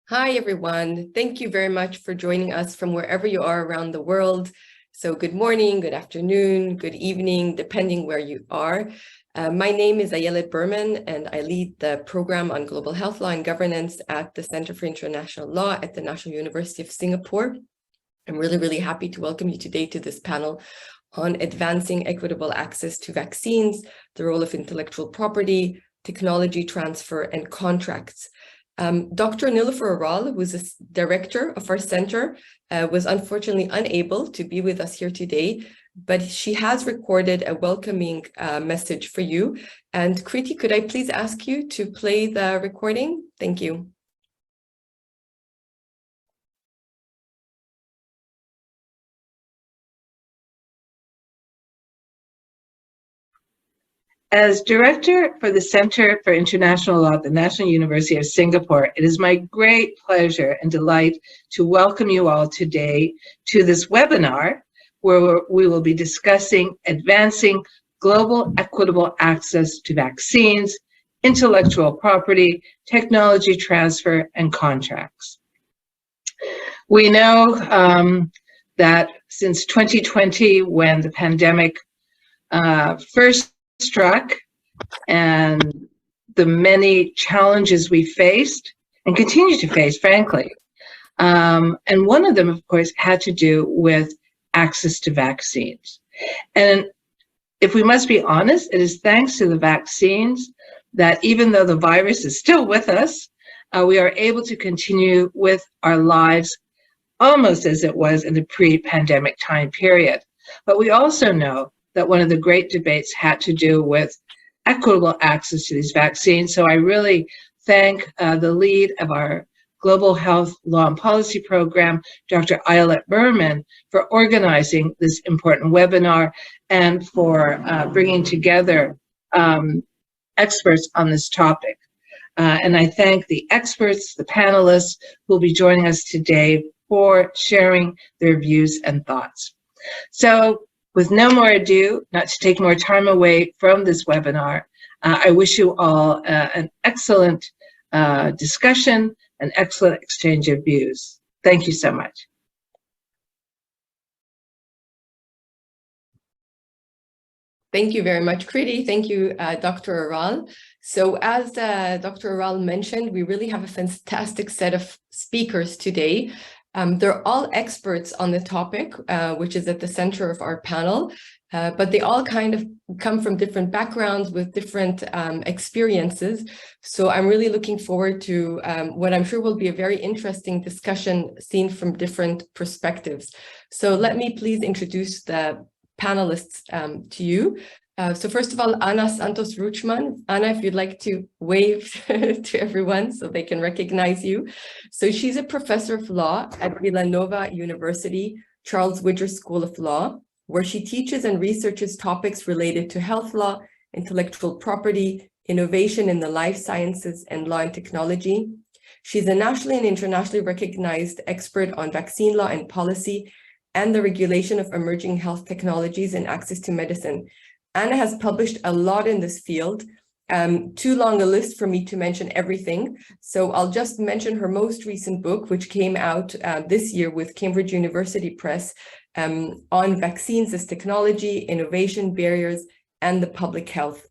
Hi, everyone. Thank you very much for joining us from wherever you are around the world. So good morning, good afternoon, good evening, depending where you are. My name is Ayelet Berman, and I lead the program on global health law and governance at the Center for International Law at the National University of Singapore. I'm really happy to welcome you today to this panel on advancing equitable access to vaccines, the role of intellectual property, technology transfer, and contracts. Dr. Nilofer Aral, who's the director of our center, was unfortunately unable to be with us here today, but she has recorded a welcoming message for you. And Kriti, could I please ask you to play the recording? Thank you. As Director for the Center for International Law at the National University of Singapore, it is my great pleasure and delight to welcome you all today to this webinar where we will be discussing advancing global equitable access to vaccines, intellectual property, technology transfer, and contracts. We know that since 2020, when the pandemic first struck and the many challenges we faced and continue to face, frankly. And one of them, of course, had to do with access to vaccines. And if we must be honest, it is thanks to the vaccines that even though the virus is still with us, we are able to continue with our lives almost as it was in the pre-pandemic time period. But we also know that one of the great debates had to do with equitable access to these vaccines. So I really thank the lead of our Global Health Law and Policy Program, Dr. Ayelet Berman, for organizing this important webinar and for bringing together experts on this topic. And I thank the experts, the panelists who will be joining us today for sharing their views and thoughts. So, with no more ado, not to take more time away from this webinar, I wish you all an excellent discussion, an excellent exchange of views. Thank you so much. Thank you very much, Kriti. Thank you, Dr. Aral. So as Dr. Aral mentioned, we really have a fantastic set of speakers today. They're all experts on the topic, which is at the center of our panel, but they all kind of come from different backgrounds with different experiences. So I'm really looking forward to what I'm sure will be a very interesting discussion seen from different perspectives. So let me please introduce the panelists to you. So first of all, Ana Santos Ruchman. Ana, if you'd like to wave to everyone so they can recognize you. So she's a professor of law at Villanova University, Charles Widger School of Law, where she teaches and researches topics related to health law, intellectual property, innovation in the life sciences, and law and technology. She's a nationally and internationally recognized expert on vaccine law and policy and the regulation of emerging health technologies and access to medicine. Ana has published a lot in this field, too long a list for me to mention everything. So I'll just mention her most recent book, which came out this year with Cambridge University Press on vaccines as technology, innovation, barriers, and the public health.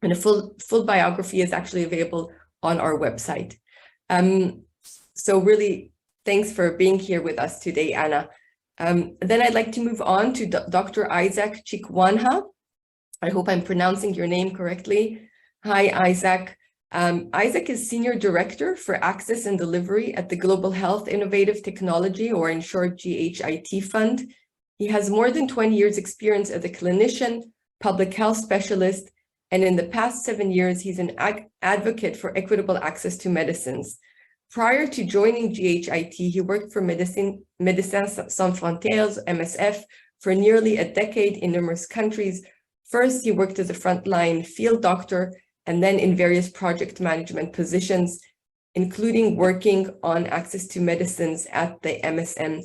And a full biography is actually available on our website. So really, thanks for being here with us today, Ana. Then I'd like to move on to Dr. Isaac Chikwanha. I hope I'm pronouncing your name correctly. Hi, Isaac. Isaac is Senior Director for Access and Delivery at the Global Health Innovative Technology, or in short, GHIT Fund. He has more than 20 years experience as a clinician, public health specialist, and in the past 7 years, he's an advocate for equitable access to medicines. Prior to joining GHIT, he worked for Médecins Sans Frontières, MSF, for nearly a decade in numerous countries. First, he worked as a frontline field doctor and then in various project management positions, including working on access to medicines at the MSM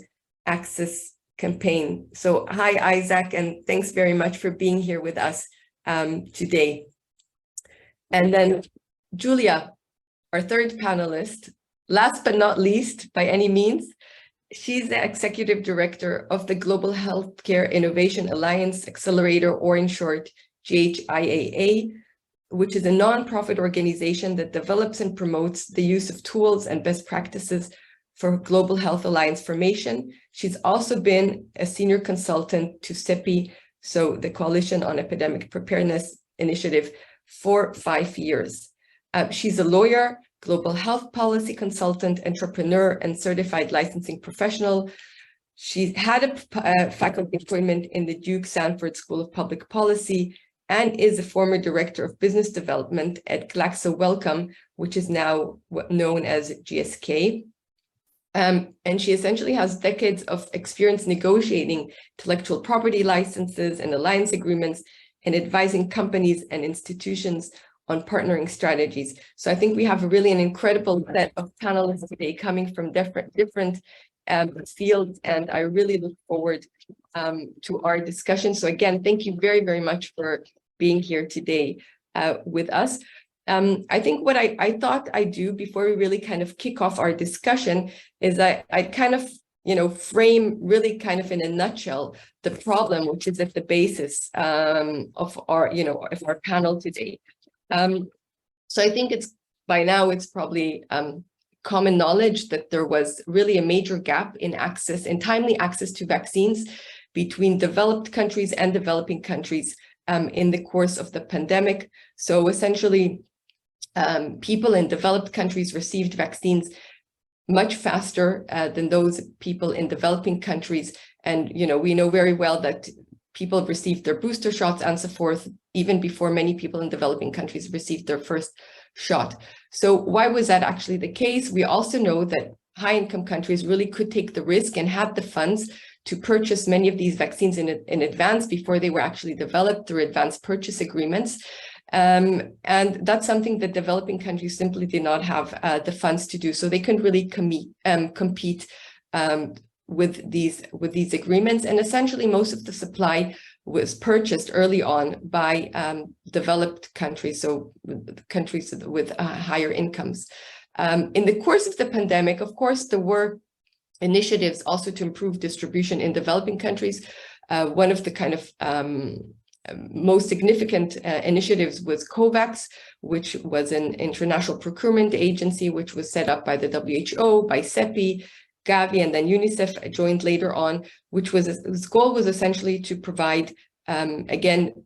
Access campaign. So hi, Isaac, and thanks very much for being here with us today. And then Julia, our third panelist, last but not least, by any means, she's the executive director of the Global Healthcare Innovation Alliance Accelerator, or in short, GHIAA, which is a nonprofit organization that develops and promotes the use of tools and best practices for Global Health Alliance formation. She's also been a senior consultant to CEPI, so the Coalition on Epidemic Preparedness Initiative, for 5 years. She's a lawyer, global health policy consultant, entrepreneur, and certified licensing professional. She had a faculty appointment in the Duke Sanford School of Public Policy and is a former director of business development at Glaxo Wellcome, which is now known as GSK. And she essentially has decades of experience negotiating intellectual property licenses and alliance agreements and advising companies and institutions on partnering strategies. So I think we have really an incredible set of panelists today coming from different fields, and I really look forward to our discussion. So again, thank you very, very much for being here today with us. I think what I thought I'd do before we really kind of kick off our discussion is I'd kind of, frame really kind of in a nutshell the problem, which is at the basis of our, of our panel today. So I think by now it's probably common knowledge that there was really a major gap in timely access to vaccines between developed countries and developing countries in the course of the pandemic. So essentially, people in developed countries received vaccines much faster than those people in developing countries. And, we know very well that people received their booster shots and so forth, even before many people in developing countries received their first shot. So why was that actually the case? We also know that high-income countries really could take the risk and had the funds to purchase many of these vaccines in advance before they were actually developed through advanced purchase agreements. And that's something that developing countries simply did not have the funds to do. So they couldn't really compete with these agreements. And essentially, most of the supply was purchased early on by developed countries, so countries with higher incomes. In the course of the pandemic, of course, there were initiatives also to improve distribution in developing countries. One of the kind of most significant initiatives was COVAX, which was an international procurement agency, which was set up by the WHO, by CEPI, Gavi, and then UNICEF joined later on, whose goal was essentially to provide, again,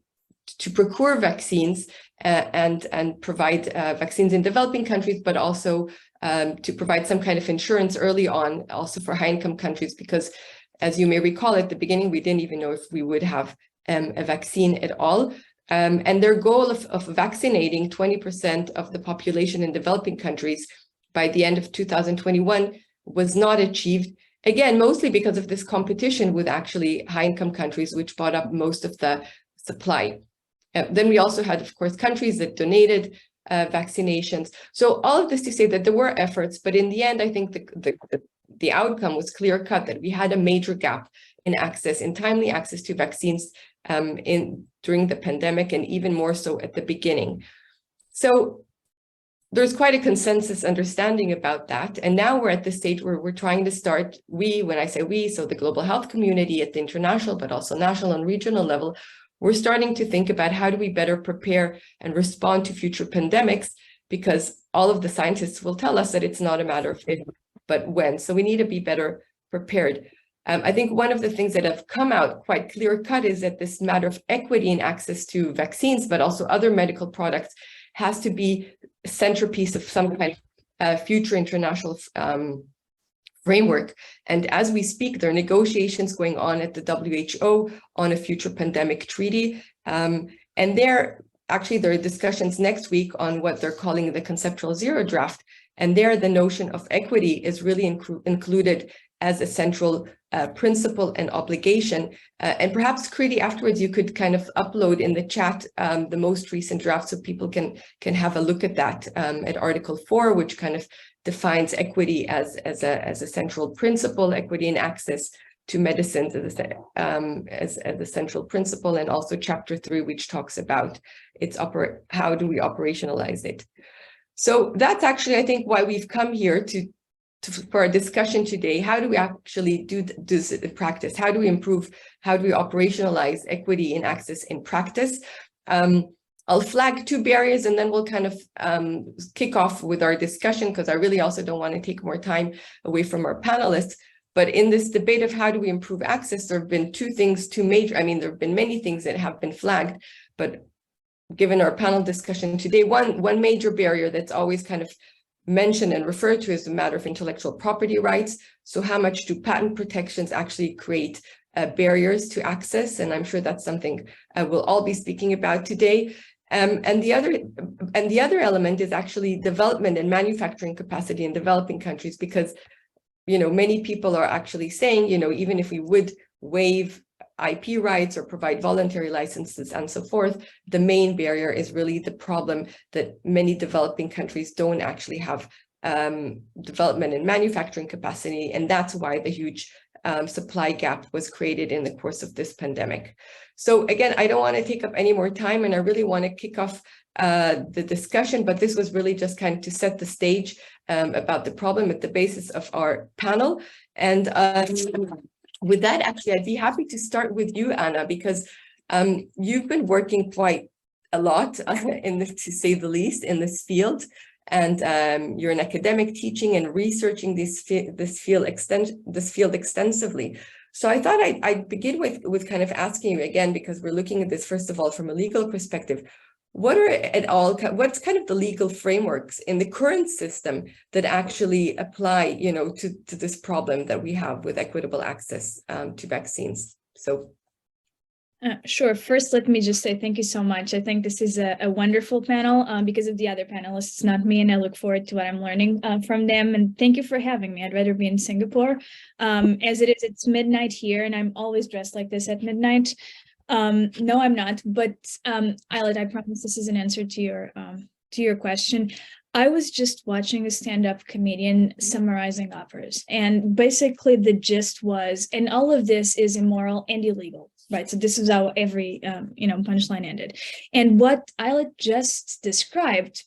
to procure vaccines and provide vaccines in developing countries, but also to provide some kind of insurance early on, also for high-income countries, because as you may recall, at the beginning, we didn't even know if we would have a vaccine at all. And their goal of vaccinating 20% of the population in developing countries by the end of 2021 was not achieved, again, mostly because of this competition with actually high-income countries, which bought up most of the supply. Then we also had, of course, countries that donated vaccinations. So all of this to say that there were efforts, but in the end, I think the outcome was clear-cut, that we had a major gap in timely access to vaccines during the pandemic, and even more so at the beginning. So there's quite a consensus understanding about that. And now we're at the stage where we're trying to start, when I say we, so the global health community at the international, but also national and regional level, we're starting to think about how do we better prepare and respond to future pandemics, because all of the scientists will tell us that it's not a matter of if, but when. So we need to be better prepared. I think one of the things that have come out quite clear-cut is that this matter of equity in access to vaccines, but also other medical products, has to be a centerpiece of some kind of future international framework. And as we speak, there are negotiations going on at the WHO on a future pandemic treaty. And there are discussions next week on what they're calling the conceptual zero draft. And there, the notion of equity is really included as a central principle and obligation. And perhaps, Kriti, afterwards, you could kind of upload in the chat the most recent draft so people can have a look at that at Article 4, which kind of defines equity as a central principle, equity in access to medicines as a central principle, and also Chapter 3, which talks about how do we operationalize it. So that's actually, I think, why we've come here for a discussion today. How do we actually do this in practice? How do we improve? How do we operationalize equity in access in practice? I'll flag two barriers and then we'll kind of kick off with our discussion, because I really also don't want to take more time away from our panelists. But in this debate of how do we improve access, there have been two major, I mean, there have been many things that have been flagged, but given our panel discussion today, one major barrier that's always kind of mentioned and referred to as the matter of intellectual property rights. So how much do patent protections actually create barriers to access? And I'm sure that's something we'll all be speaking about today. And the other element is actually development and manufacturing capacity in developing countries, because many people are actually saying, even if we would waive IP rights or provide voluntary licenses and so forth, the main barrier is really the problem that many developing countries don't actually have development and manufacturing capacity. And that's why the huge supply gap was created in the course of this pandemic. So again, I don't want to take up any more time, and I really want to kick off the discussion, but this was really just kind of to set the stage about the problem at the basis of our panel. And with that, actually, I'd be happy to start with you, Anna, because you've been working quite a lot, to say the least, in this field. And you're an academic teaching and researching this field extensively. So I thought I'd begin with kind of asking you again, because we're looking at this, first of all, from a legal perspective. What's kind of the legal frameworks in the current system that actually apply, to this problem that we have with equitable access to vaccines? So. Sure. First, let me just say thank you so much. I think this is a wonderful panel because of the other panelists, not me, and I look forward to what I'm learning from them. And thank you for having me. I'd rather be in Singapore. As it is, it's midnight here, and I'm always dressed like this at midnight. No, I'm not. But Eilert, I promise this is an answer to your question. I was just watching a stand-up comedian summarizing offers, and basically the gist was, and all of this is immoral and illegal, right? So this is how every punchline ended. And what Eilert just described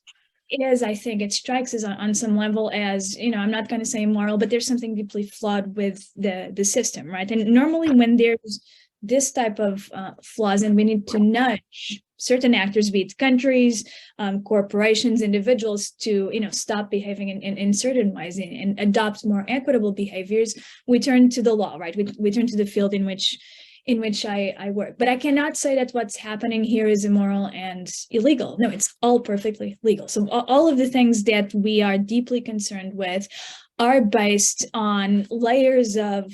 is, I think it strikes us on some level as, I'm not going to say immoral, but there's something deeply flawed with the system, right? And normally when there's this type of flaws, and we need to nudge certain actors, be it countries, corporations, individuals, to stop behaving in certain ways and adopt more equitable behaviors, we turn to the law, right? We turn to the field in which I work. But I cannot say that what's happening here is immoral and illegal. No, it's all perfectly legal. So all of the things that we are deeply concerned with are based on layers of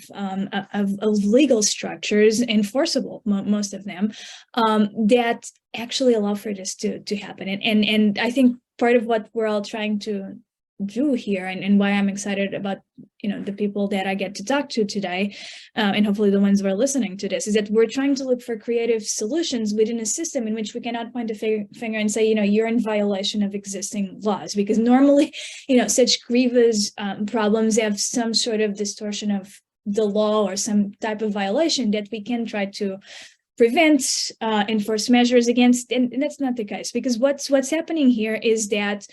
legal structures, enforceable, most of them, that actually allow for this to happen. And I think part of what we're all trying to do here, and why I'm excited about the people that I get to talk to today, and hopefully the ones who are listening to this, is that we're trying to look for creative solutions within a system in which we cannot point a finger and say, you're in violation of existing laws, because normally such grievous problems have some sort of distortion of the law or some type of violation that we can try to prevent, enforce measures against, and that's not the case, because what's happening here is that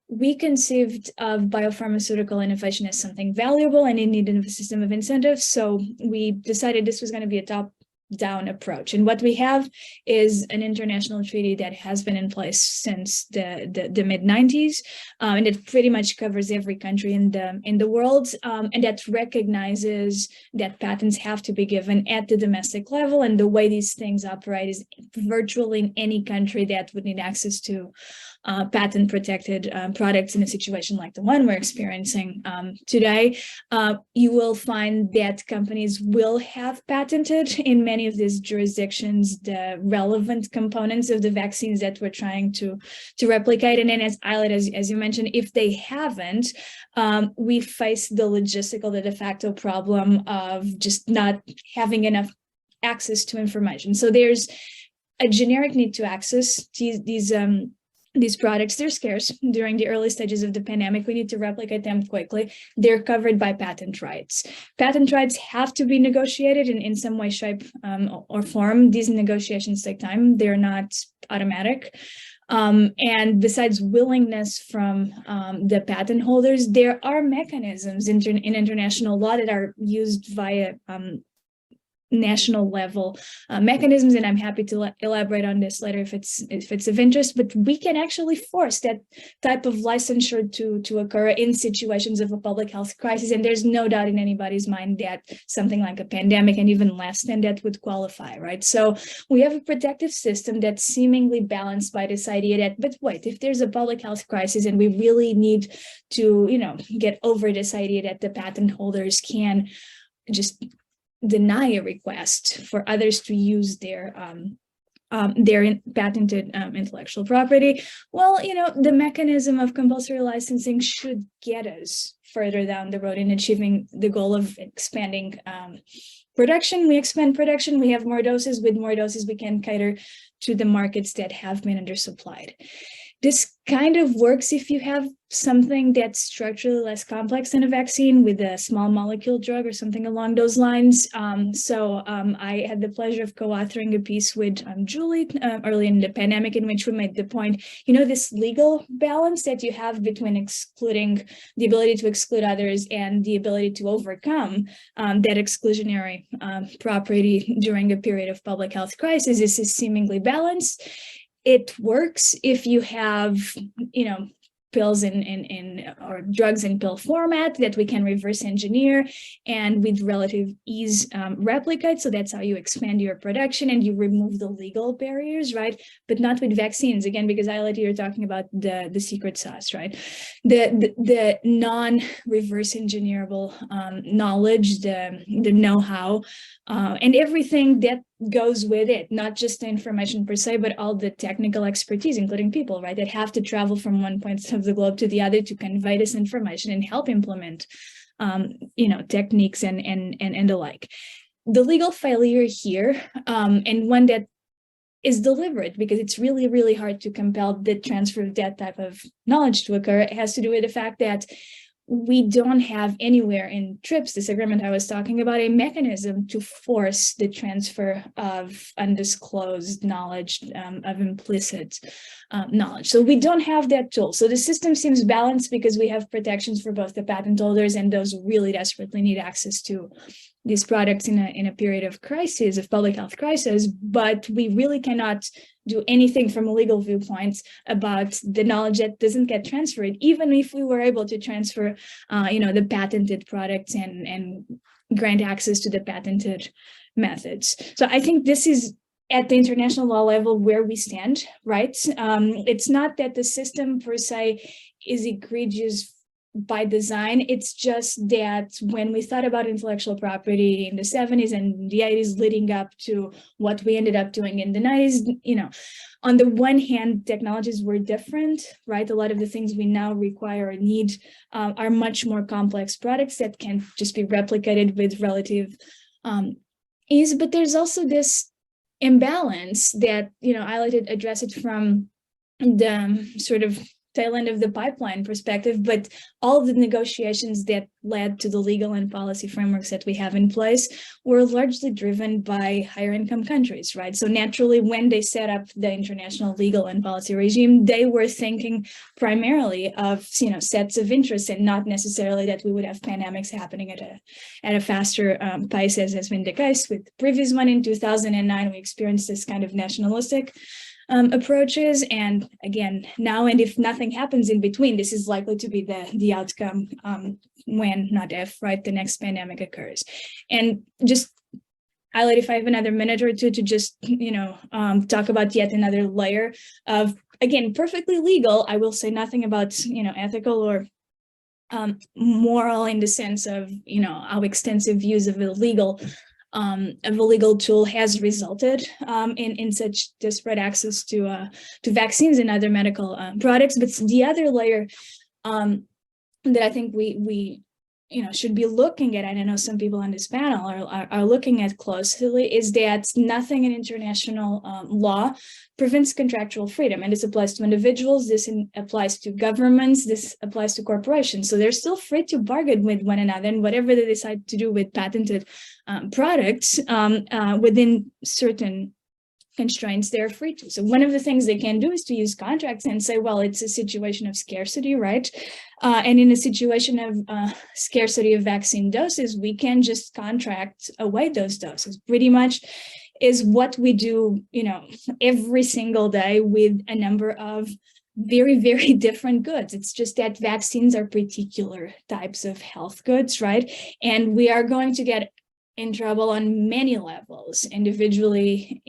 we conceived of biopharmaceutical innovation as something valuable and in need of a system of incentives. So we decided this was going to be a top-down approach. And what we have is an international treaty that has been in place since the mid-90s, and it pretty much covers every country in the world, and that recognizes that patents have to be given at the domestic level. And the way these things operate is virtually in any country that would need access to patent protected products in a situation like the one we're experiencing today, you will find that companies will have patented in many of these jurisdictions the relevant components of the vaccines that we're trying to replicate. And then, as Eilert, as you mentioned, if they haven't, we face the logistical, the de facto problem of just not having enough access to information. So there's a generic need to access these products. They're scarce during the early stages of the pandemic. We need to replicate them quickly. They're covered by patent rights. Patent rights have to be negotiated in some way, shape, or form. These negotiations take time. They're not automatic. And besides willingness from the patent holders, there are mechanisms in international law that are used via national level mechanisms, and I'm happy to elaborate on this later if it's of interest. But we can actually force that type of licensure to occur in situations of a public health crisis, and there's no doubt in anybody's mind that something like a pandemic and even less than that would qualify, right? So we have a protective system that's seemingly balanced by this idea that, but wait, if there's a public health crisis and we really need to, get over this idea that the patent holders can just deny a request for others to use their patented intellectual property. Well, the mechanism of compulsory licensing should get us further down the road in achieving the goal of expanding production. We expand production, we have more doses. With more doses, we can cater to the markets that have been undersupplied. This kind of works if you have something that's structurally less complex than a vaccine with a small molecule drug or something along those lines. I had the pleasure of co-authoring a piece with Julie early in the pandemic, in which we made the point, this legal balance that you have between excluding the ability to exclude others and the ability to overcome that exclusionary property during a period of public health crisis is seemingly balanced. It works if you have, pills or drugs in pill format that we can reverse engineer and with relative ease replicate. So that's how you expand your production and you remove the legal barriers, right? But not with vaccines, again, because Ailete, you're talking about the secret sauce, right? The non-reverse engineerable knowledge, the know-how, and everything that goes with it, not just the information per se, but all the technical expertise, including people, right, that have to travel from one point of the globe to the other to convey this information and help implement, techniques and the like. The legal failure here, and one that is deliberate because it's really, really hard to compel the transfer of that type of knowledge to occur. It has to do with the fact that we don't have anywhere in TRIPS, this agreement I was talking about, a mechanism to force the transfer of undisclosed knowledge, of implicit knowledge. So we don't have that tool. So the system seems balanced because we have protections for both the patent holders and those who really desperately need access to these products in a period of crisis, of public health crisis, but we really cannot do anything from a legal viewpoint about the knowledge that doesn't get transferred, even if we were able to transfer, the patented products and grant access to the patented methods. So I think this is at the international law level where we stand, right? It's not that the system per se is egregious by design. It's just that when we thought about intellectual property in the 70s and the 80s leading up to what we ended up doing in the 90s, on the one hand, technologies were different, right? A lot of the things we now require or need are much more complex products that can just be replicated with relative ease. But there's also this imbalance that, I like to address it from the sort of tail end of the pipeline perspective, but all of the negotiations that led to the legal and policy frameworks that we have in place were largely driven by higher income countries, right? So naturally, when they set up the international legal and policy regime, they were thinking primarily of, sets of interests and not necessarily that we would have pandemics happening at a faster pace, as has been the case with the previous one in 2009. We experienced this kind of nationalistic approaches, and again now, and if nothing happens in between, this is likely to be the outcome when, not if, right, the next pandemic occurs. And just highlight, if I have another minute or two, to just talk about yet another layer of, again, perfectly legal. I will say nothing about ethical or moral in the sense of how extensive use of a legal tool has resulted in such disparate access to vaccines and other medical products. But the other layer that I think we should be looking at, and I know some people on this panel are looking at closely, is that nothing in international law prevents contractual freedom. And this applies to individuals, this applies to governments, this applies to corporations. So they're still free to bargain with one another, and whatever they decide to do with patented products within certain constraints, they're free to. So one of the things they can do is to use contracts and say, well, it's a situation of scarcity, right? And in a situation of scarcity of vaccine doses, we can just contract away those doses. Pretty much is what we do, every single day with a number of very, very different goods. It's just that vaccines are particular types of health goods, right? And we are going to get in trouble on many levels, individually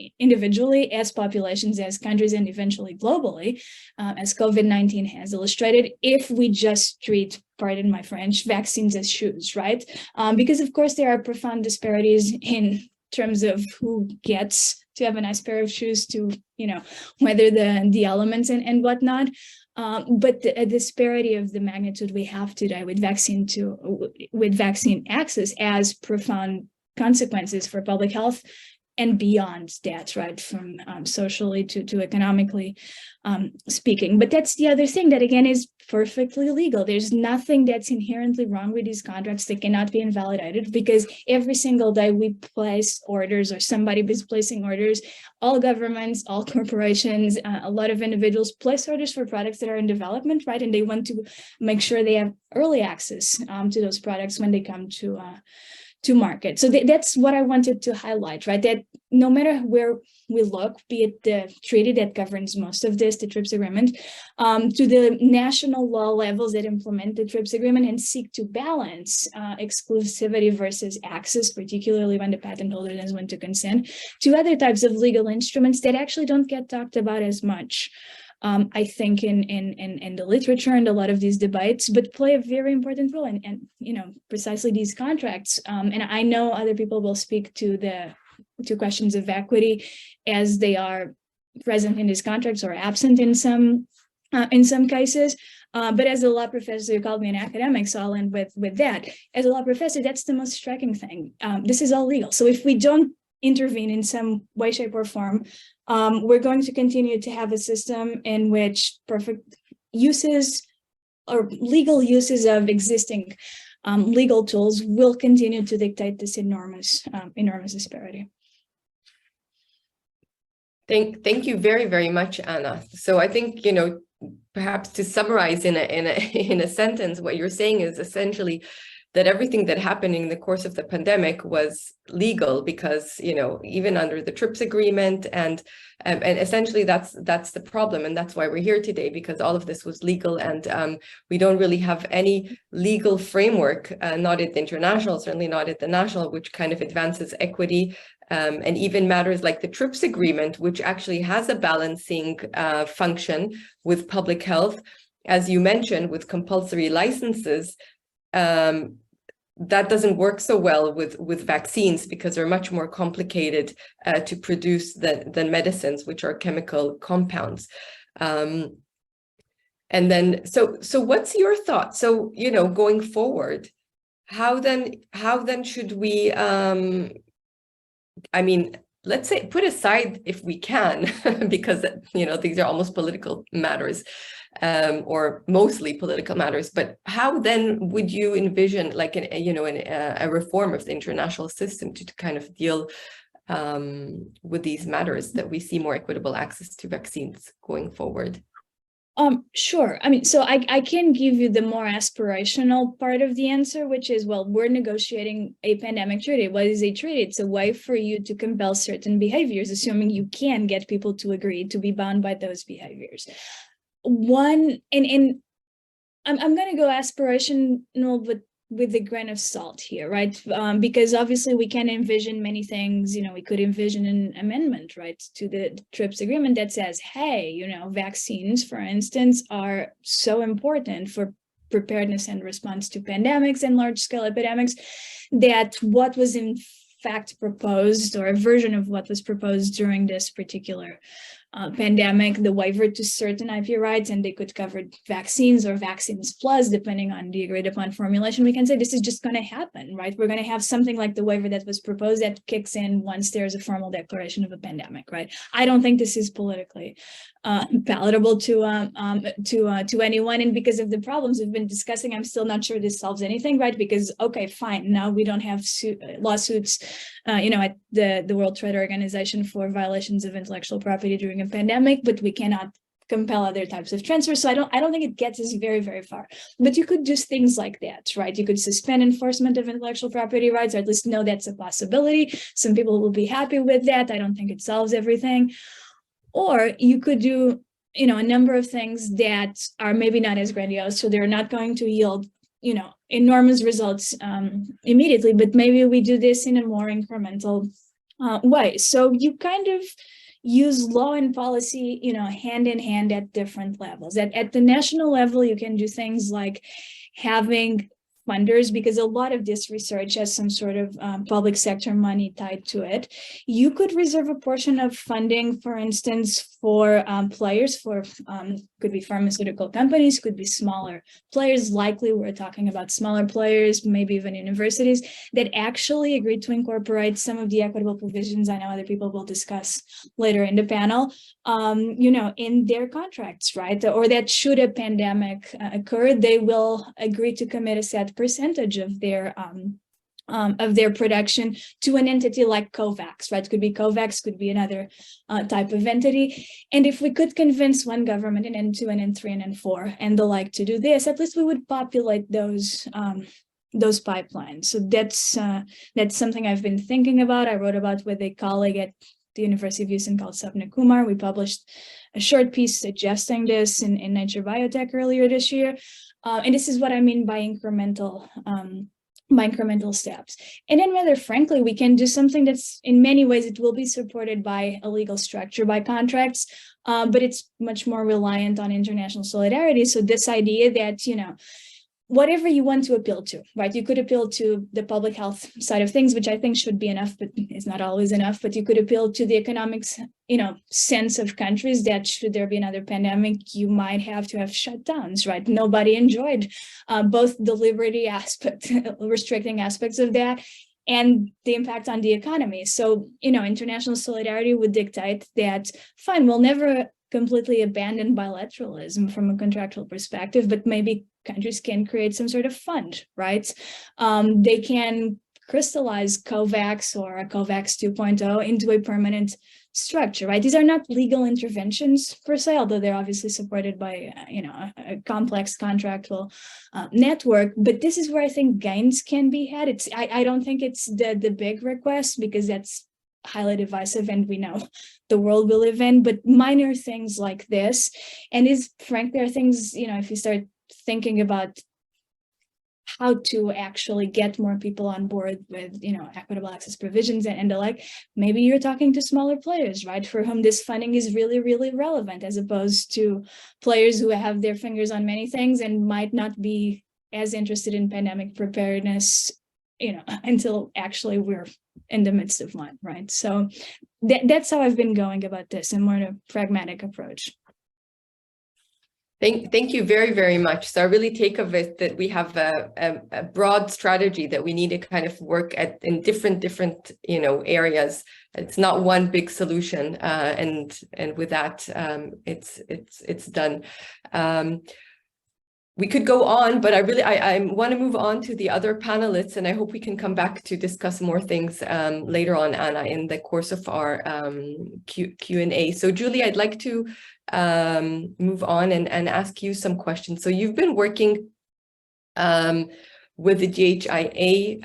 as populations, as countries, and eventually globally, as COVID-19 has illustrated, if we just treat, pardon my French, vaccines as shoes, right? Because of course there are profound disparities in terms of who gets to have a nice pair of shoes to, weather the elements and whatnot. But a disparity of the magnitude we have today with vaccine access has profound consequences for public health and beyond that, right, from socially to economically speaking. But that's the other thing that, again, is perfectly legal. There's nothing that's inherently wrong with these contracts that cannot be invalidated, because every single day we place orders, or somebody is placing orders. All governments, all corporations, a lot of individuals place orders for products that are in development, right? And they want to make sure they have early access to those products when they come to market. So that's what I wanted to highlight, right? That no matter where we look, be it the treaty that governs most of this, the TRIPS agreement, to the national law levels that implement the TRIPS agreement and seek to balance exclusivity versus access, particularly when the patent holder doesn't want to consent, to other types of legal instruments that actually don't get talked about as much. I think in the literature and a lot of these debates, but play a very important role in precisely these contracts. And I know other people will speak to questions of equity as they are present in these contracts or absent in some cases. But as a law professor, you called me an academic, so I'll end with that. As a law professor, that's the most striking thing. This is all legal. So if we don't intervene in some way, shape, or form, we're going to continue to have a system in which perfect uses or legal uses of existing legal tools will continue to dictate this enormous disparity. Thank you very, very much, Anna. So I think, perhaps to summarize in a sentence, what you're saying is essentially that everything that happened in the course of the pandemic was legal because, even under the TRIPS agreement, and essentially that's the problem. And that's why we're here today, because all of this was legal, and we don't really have any legal framework, not at the international, certainly not at the national, which kind of advances equity, and even matters like the TRIPS agreement, which actually has a balancing function with public health, as you mentioned, with compulsory licenses. That doesn't work so well with vaccines because they're much more complicated to produce than medicines, which are chemical compounds. And then, so what's your thought? So, going forward, how then should we, let's say, put aside, if we can, because, these are almost political matters, or mostly political matters, but how then would you envision like a reform of the international system to kind of deal with these matters, that we see more equitable access to vaccines going forward? Sure. So I can give you the more aspirational part of the answer, which is, well, we're negotiating a pandemic treaty. What is a treaty? It's a way for you to compel certain behaviors, assuming you can get people to agree to be bound by those behaviors. I'm going to go aspirational, but with a grain of salt here, right? Because obviously we can envision many things. We could envision an amendment, right, to the TRIPS agreement that says, hey, vaccines, for instance, are so important for preparedness and response to pandemics and large-scale epidemics that what was in fact proposed, or a version of what was proposed during this particular pandemic, the waiver to certain IP rights, and they could cover vaccines or vaccines plus, depending on the agreed upon formulation, we can say this is just going to happen, right? We're going to have something like the waiver that was proposed that kicks in once there's a formal declaration of a pandemic, right? I don't think this is politically palatable to anyone, and because of the problems we've been discussing, I'm still not sure this solves anything, right? Because okay, fine, now we don't have lawsuits, at the World Trade Organization for violations of intellectual property during a pandemic, but we cannot compel other types of transfers. So I don't think it gets us very, very far. But you could do things like that, right? You could suspend enforcement of intellectual property rights, or at least know that's a possibility. Some people will be happy with that. I don't think it solves everything. Or you could do, a number of things that are maybe not as grandiose, so they're not going to yield, enormous results immediately, but maybe we do this in a more incremental way. So you kind of use law and policy, hand in hand at different levels. At the national level, you can do things like having funders, because a lot of this research has some sort of public sector money tied to it. You could reserve a portion of funding, for instance, for players, could be pharmaceutical companies, could be smaller players. Likely we're talking about smaller players, maybe even universities that actually agreed to incorporate some of the equitable provisions I know other people will discuss later in the panel, in their contracts, right? Or that should a pandemic occur, they will agree to commit a set percentage of their production to an entity like COVAX, right? Could be COVAX, could be another type of entity. And if we could convince one government, an N2 and N3 and N4 and the like to do this, at least we would populate those pipelines. So that's something I've been thinking about. I wrote about with a colleague at the University of Houston called Sapna Kumar. We published a short piece suggesting this in Nature Biotech earlier this year. And this is what I mean by incremental steps. And then rather frankly, we can do something that's in many ways, it will be supported by a legal structure, by contracts, but it's much more reliant on international solidarity. So this idea that, whatever you want to appeal to, right? You could appeal to the public health side of things, which I think should be enough, but is not always enough. But you could appeal to the economics, sense of countries that should there be another pandemic, you might have to have shutdowns, right? Nobody enjoyed both the liberty aspect, restricting aspects of that, and the impact on the economy. So, international solidarity would dictate that, fine, we'll never completely abandon bilateralism from a contractual perspective, but maybe countries can create some sort of fund, right? They can crystallize COVAX or a COVAX 2.0 into a permanent structure, right? These are not legal interventions per se, although they're obviously supported by, a complex contractual network. But this is where I think gains can be had. I don't think it's the big request, because that's highly divisive and we know the world we live in, but minor things like this. And frankly are things, if you start thinking about how to actually get more people on board with, equitable access provisions and the like, maybe you're talking to smaller players, right, for whom this funding is really, really relevant, as opposed to players who have their fingers on many things and might not be as interested in pandemic preparedness, until actually we're in the midst of one, right? So that's how I've been going about this, and more a pragmatic approach. Thank you very, very much. So I really take of it that we have a broad strategy that we need to kind of work at in different areas. It's not one big solution, and with that, it's done. We could go on, but I want to move on to the other panelists, and I hope we can come back to discuss more things later on, Anna, in the course of our Q&A. So Julie, I'd like to move on and ask you some questions. So you've been working with the GHIA,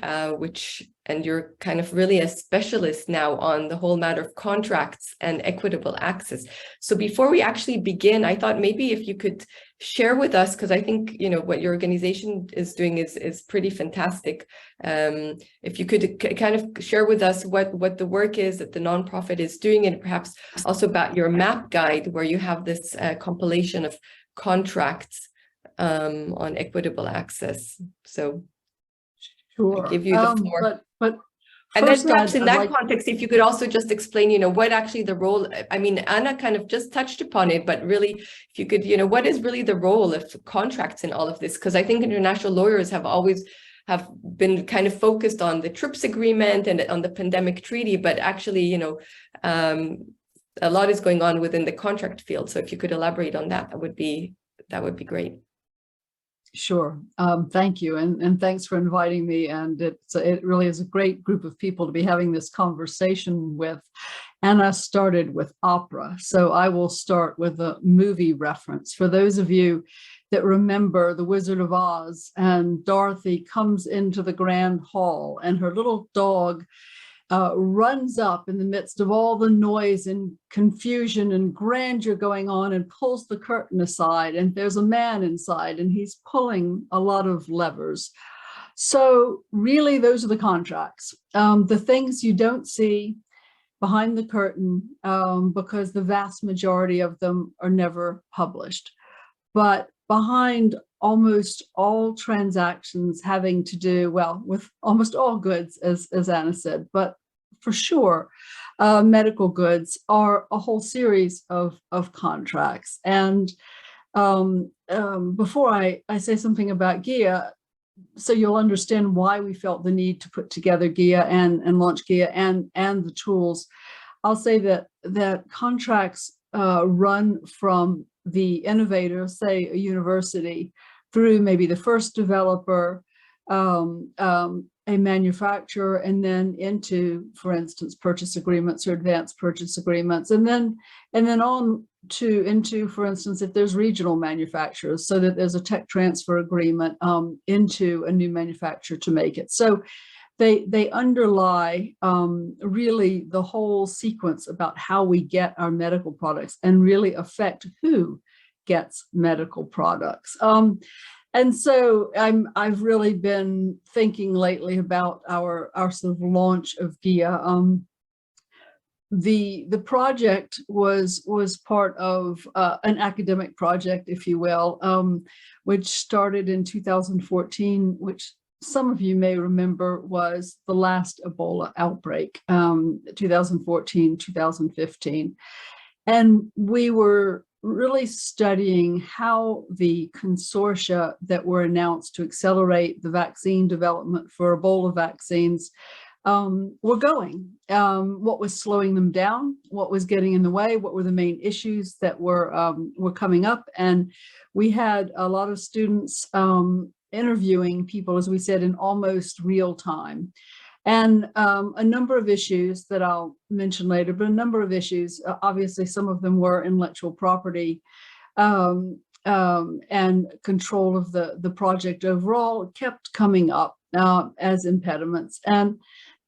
and you're kind of really a specialist now on the whole matter of contracts and equitable access. So before we actually begin, I thought maybe if you could share with us, because I think what your organization is doing is pretty fantastic. If you could kind of share with us what the work is that the nonprofit is doing, and perhaps also about your map guide, where you have this compilation of contracts on equitable access. So sure. I'll give you the floor. But And then First, perhaps in I'd that like, context, if you could also just explain, what actually the role, I mean, Anna kind of just touched upon it, but really, if you could, what is really the role of contracts in all of this? Because I think international lawyers have always been kind of focused on the TRIPS agreement and on the pandemic treaty, but actually, a lot is going on within the contract field. So if you could elaborate on that, that would be great. sure. Thank you. And thanks for inviting me. And it really is a great group of people to be having this conversation with. Anna started with opera. So I will start with a movie reference. For those of you that remember The Wizard of Oz, and Dorothy comes into the grand hall and her little dog runs up in the midst of all the noise and confusion and grandeur going on and pulls the curtain aside, and there's a man inside and he's pulling a lot of levers. So really, those are the contracts, the things you don't see behind the curtain, because the vast majority of them are never published. But behind almost all transactions having to do, well, with almost all goods, as Anna said, but for sure, medical goods are a whole series of contracts. And before I say something about GIA, so you'll understand why we felt the need to put together GIA and launch GIA and the tools, I'll say that contracts run from the innovator, say a university, through maybe the first developer, a manufacturer, and then into, for instance, purchase agreements or advanced purchase agreements, and then on to into, for instance, if there's regional manufacturers, so that there's a tech transfer agreement into a new manufacturer to make it. So they underlie really the whole sequence about how we get our medical products and really affect who gets medical products. And so I've really been thinking lately about our sort of launch of GIA. The project was part of an academic project, if you will, which started in 2014, which some of you may remember was the last Ebola outbreak, 2014, 2015. And we were really studying how the consortia that were announced to accelerate the vaccine development for Ebola vaccines were going, what was slowing them down, what was getting in the way, what were the main issues that were coming up. And we had a lot of students interviewing people, as we said, in almost real time. And a number of issues that I'll mention later, but a number of issues, obviously some of them were intellectual property and control of the project overall, kept coming up as impediments.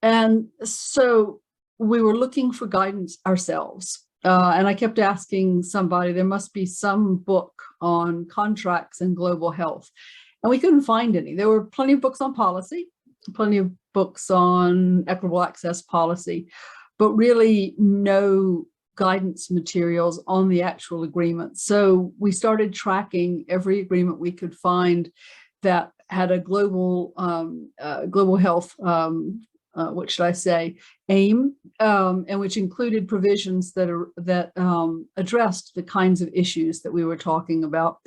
And so we were looking for guidance ourselves. And I kept asking somebody, there must be some book on contracts and global health. And we couldn't find any. There were plenty of books on policy, plenty of books on equitable access policy, but really no guidance materials on the actual agreement. So we started tracking every agreement we could find that had a global health, what should I say, aim, and which included provisions that addressed the kinds of issues that we were talking about.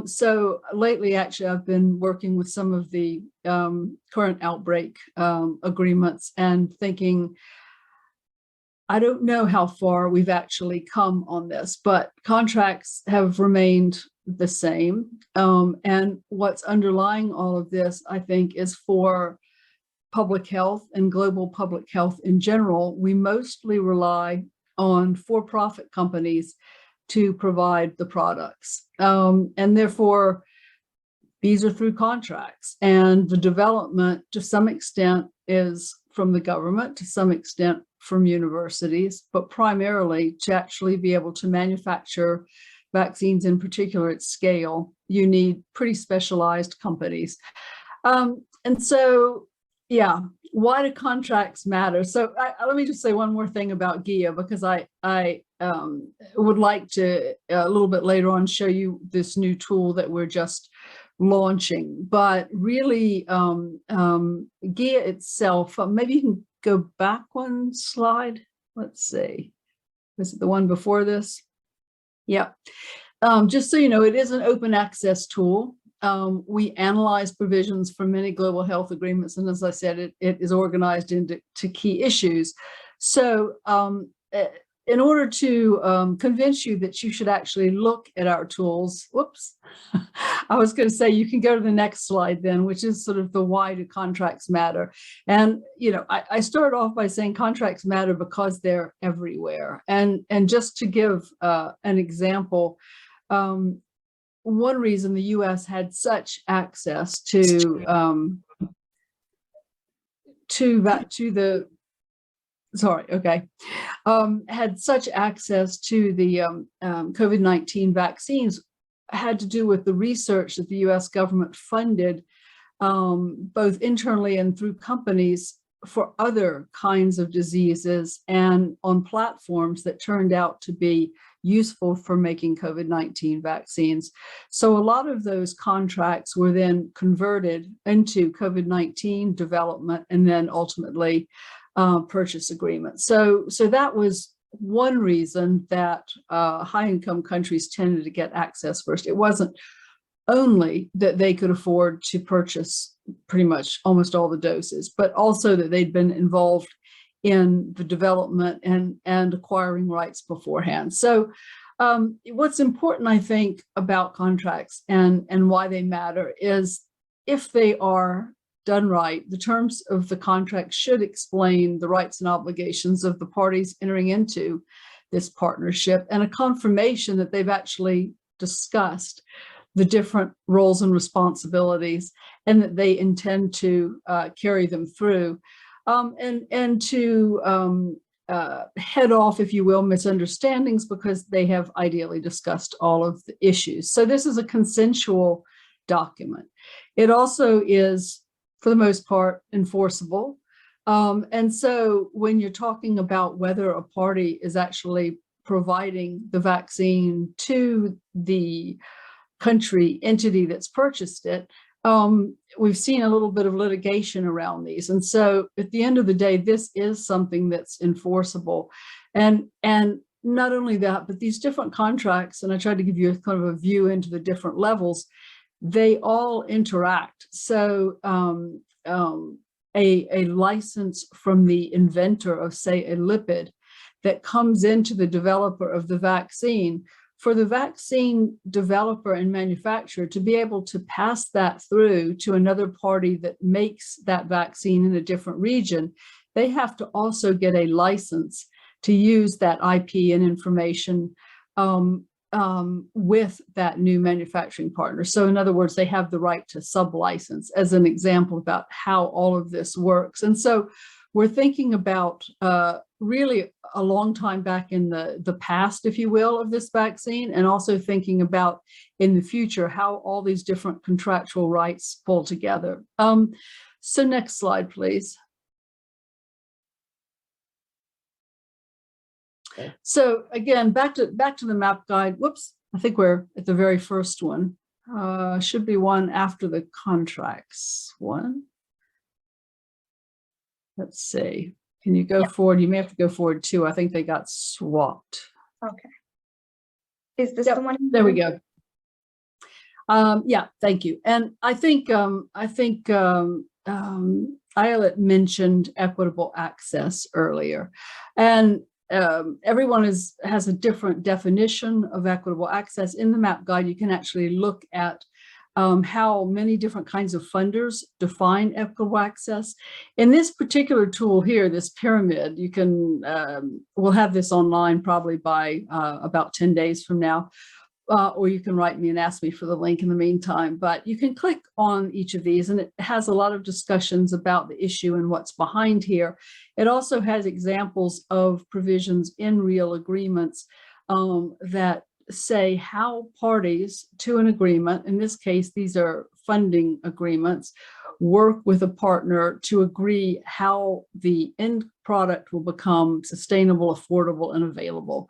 So lately, actually, I've been working with some of the current outbreak agreements and thinking, I don't know how far we've actually come on this, but contracts have remained the same. And what's underlying all of this, I think, is for public health and global public health in general, we mostly rely on for-profit companies to provide the products. And therefore, these are through contracts. And the development, to some extent, is from the government, to some extent from universities, but primarily to actually be able to manufacture vaccines, in particular at scale, you need pretty specialized companies. And so, yeah, why do contracts matter? So let me just say one more thing about GIA, because I would like to, a little bit later on, show you this new tool that we're just launching. But really, GIA itself, maybe you can go back one slide. Let's see. Was it the one before this? Yeah. Just so you know, it is an open access tool. We analyze provisions from many global health agreements. And as I said, it is organized into key issues. So in order to convince you that you should actually look at our tools, whoops, I was going to say you can go to the next slide then, which is sort of the why do contracts matter. And, you know, I started off by saying contracts matter because they're everywhere. And just to give an example, one reason the U.S. had such access had such access to the COVID-19 vaccines had to do with the research that the U.S. government funded both internally and through companies for other kinds of diseases and on platforms that turned out to be useful for making COVID-19 vaccines. So a lot of those contracts were then converted into COVID-19 development and then ultimately purchase agreements. So that was one reason that high-income countries tended to get access first. It wasn't only that they could afford to purchase pretty much almost all the doses, but also that they'd been involved in the development and acquiring rights beforehand. So what's important, I think, about contracts and why they matter is if they are done right, the terms of the contract should explain the rights and obligations of the parties entering into this partnership and a confirmation that they've actually discussed the different roles and responsibilities and that they intend to carry them through and to head off, if you will, misunderstandings because they have ideally discussed all of the issues. So this is a consensual document. It also is, for the most part, enforceable. And so when you're talking about whether a party is actually providing the vaccine to the country entity that's purchased it, we've seen a little bit of litigation around these. And so at the end of the day, this is something that's enforceable. And not only that, but these different contracts, and I tried to give you a kind of a view into the different levels, they all interact. So a license from the inventor of, say, a lipid that comes into the developer of the vaccine, for the vaccine developer and manufacturer to be able to pass that through to another party that makes that vaccine in a different region, they have to also get a license to use that IP and information with that new manufacturing partner. So in other words, they have the right to sub-license as an example about how all of this works. And so we're thinking about really a long time back in the past, if you will, of this vaccine, and also thinking about in the future how all these different contractual rights pull together. So next slide, please. Okay. So again, back to the map guide. Whoops, I think we're at the very first one. Should be one after the contracts one. Let's see. Can you go forward? You may have to go forward too. I think they got swapped. Okay. Is this the one? There we go. Yeah, thank you. And I think Ayelet mentioned equitable access earlier, and everyone has a different definition of equitable access. In the map guide, you can actually look at how many different kinds of funders define equitable access. In this particular tool here, this pyramid, you can, we'll have this online probably by about 10 days from now, or you can write me and ask me for the link in the meantime, but you can click on each of these and it has a lot of discussions about the issue and what's behind here. It also has examples of provisions in real agreements that say how parties to an agreement, in this case, these are funding agreements, work with a partner to agree how the end product will become sustainable, affordable, and available,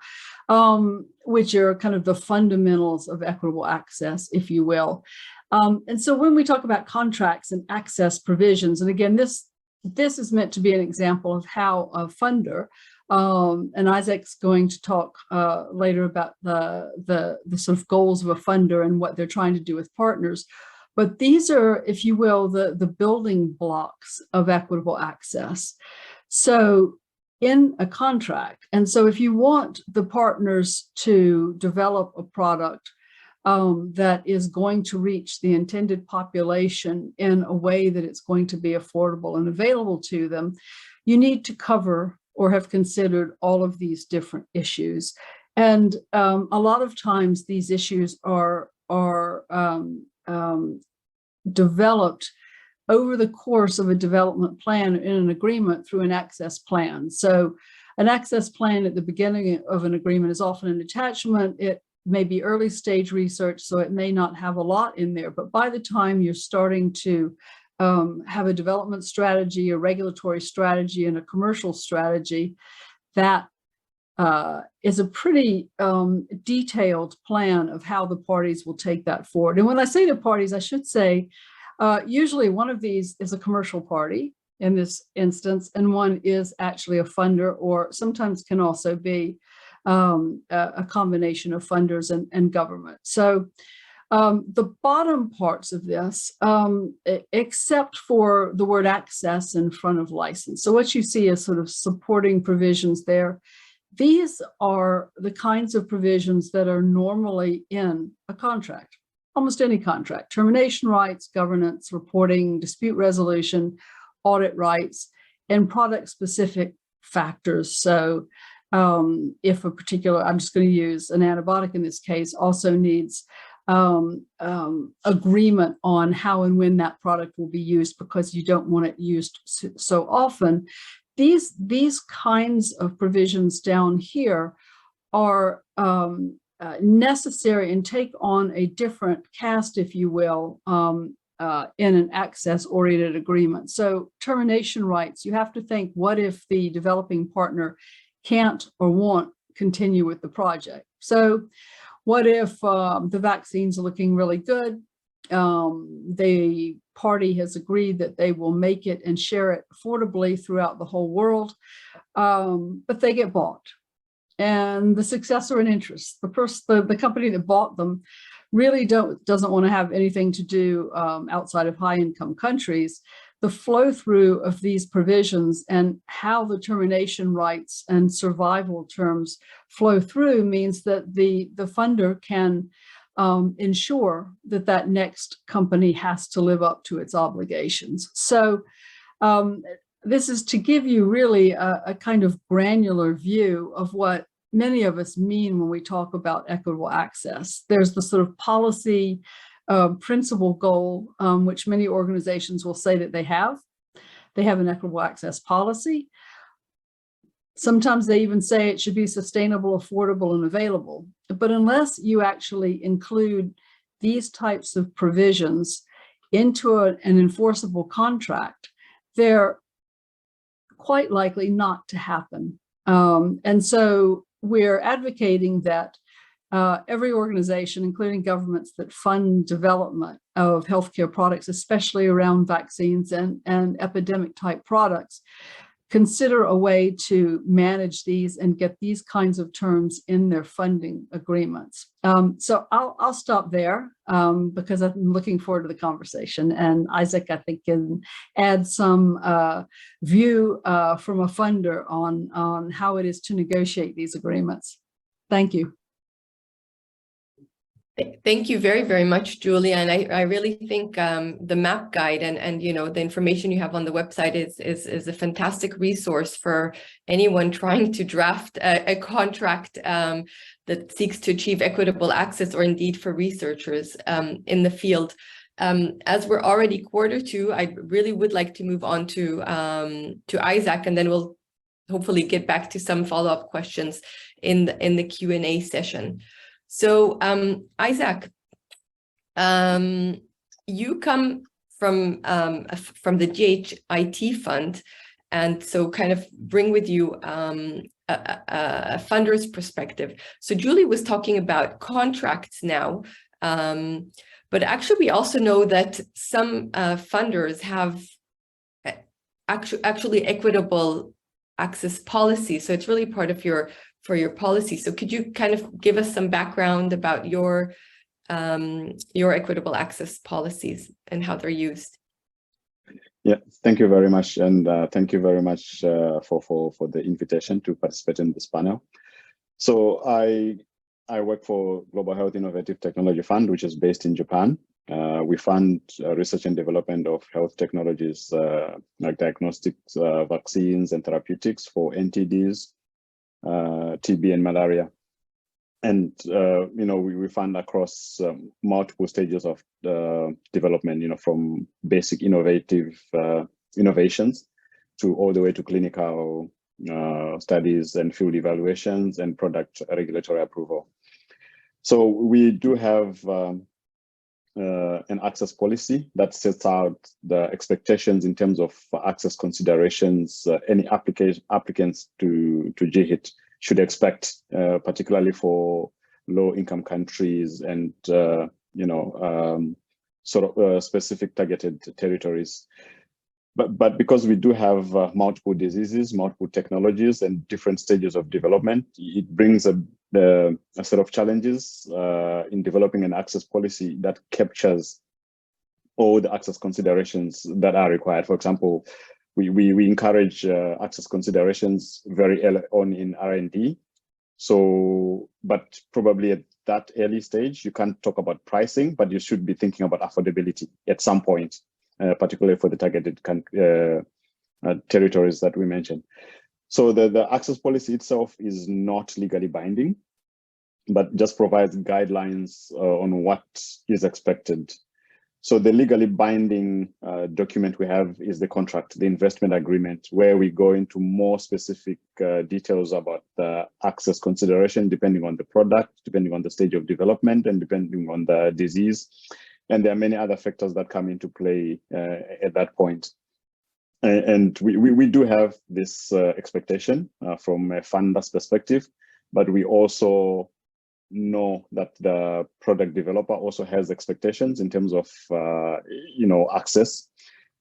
which are kind of the fundamentals of equitable access, if you will. And so when we talk about contracts and access provisions, and again, this this is meant to be an example of how a funder, and Isaac's going to talk later about the sort of goals of a funder and what they're trying to do with partners. But these are, if you will, the building blocks of equitable access. So in a contract, and so if you want the partners to develop a product that is going to reach the intended population in a way that it's going to be affordable and available to them, you need to cover or have considered all of these different issues. And a lot of times these issues are developed over the course of a development plan in an agreement through an access plan. So an access plan at the beginning of an agreement is often an attachment. It may be early stage research, so it may not have a lot in there, but by the time you're starting to have a development strategy, a regulatory strategy, and a commercial strategy, that is a pretty detailed plan of how the parties will take that forward. And when I say the parties, I should say, usually one of these is a commercial party in this instance, and one is actually a funder, or sometimes can also be a combination of funders and government. So the bottom parts of this, except for the word access in front of license. So what you see is sort of supporting provisions there. These are the kinds of provisions that are normally in a contract, almost any contract: termination rights, governance, reporting, dispute resolution, audit rights, and product specific factors. So if a particular, I'm just going to use an antibiotic in this case, also needs agreement on how and when that product will be used because you don't want it used so often. These kinds of provisions down here are necessary and take on a different cast, if you will, in an access-oriented agreement. So termination rights, you have to think, what if the developing partner can't or won't continue with the project? So what if the vaccines are looking really good? The party has agreed that they will make it and share it affordably throughout the whole world, but they get bought. And the successor in interest, the company that bought them really doesn't want to have anything to do outside of high-income countries. The flow through of these provisions and how the termination rights and survival terms flow through means that the funder can ensure that that next company has to live up to its obligations. So this is to give you really a kind of granular view of what many of us mean when we talk about equitable access. There's the sort of policy principal goal, which many organizations will say that they have. They have an equitable access policy. Sometimes they even say it should be sustainable, affordable, and available. But unless you actually include these types of provisions into an enforceable contract, they're quite likely not to happen. And so we're advocating that every organization, including governments that fund development of healthcare products, especially around vaccines and epidemic type products, consider a way to manage these and get these kinds of terms in their funding agreements. So I'll stop there because I'm looking forward to the conversation. And Isaac, I think, can add some view from a funder on how it is to negotiate these agreements. Thank you. Thank you very, very much, Julia. And I really think the map guide and you know, the information you have on the website is a fantastic resource for anyone trying to draft a contract that seeks to achieve equitable access, or indeed for researchers in the field. As we're already Q2, I really would like to move on to Isaac, and then we'll hopefully get back to some follow-up questions in the Q&A session. So Isaac, you come from the GHIT fund, and so kind of bring with you a funder's perspective. So Julie was talking about contracts now, but actually we also know that some funders have actually equitable access policy. So it's really part of your policy. So could you kind of give us some background about your equitable access policies and how they're used? Yeah, thank you very much, and thank you very much for the invitation to participate in this panel. So I work for Global Health Innovative Technology Fund, which is based in Japan. We fund research and development of health technologies like diagnostics, vaccines, and therapeutics for NTDs, TB, and malaria. And we fund across multiple stages of development, from basic innovative innovations to all the way to clinical studies and field evaluations and product regulatory approval. So we do have an access policy that sets out the expectations in terms of access considerations any applicants to GHIT should expect, particularly for low-income countries and specific targeted territories. But because we do have multiple diseases, multiple technologies, and different stages of development, it brings a set of challenges in developing an access policy that captures all the access considerations that are required. For example, we encourage access considerations very early on in R&D. So, but probably at that early stage, you can't talk about pricing, but you should be thinking about affordability at some point, particularly for the targeted territories that we mentioned. So the access policy itself is not legally binding, but just provides guidelines on what is expected. So the legally binding document we have is the contract, the investment agreement, where we go into more specific details about the access consideration, depending on the product, depending on the stage of development, and depending on the disease. And there are many other factors that come into play at that point. And we do have this expectation from a funder's perspective, but we also know that the product developer also has expectations in terms of access.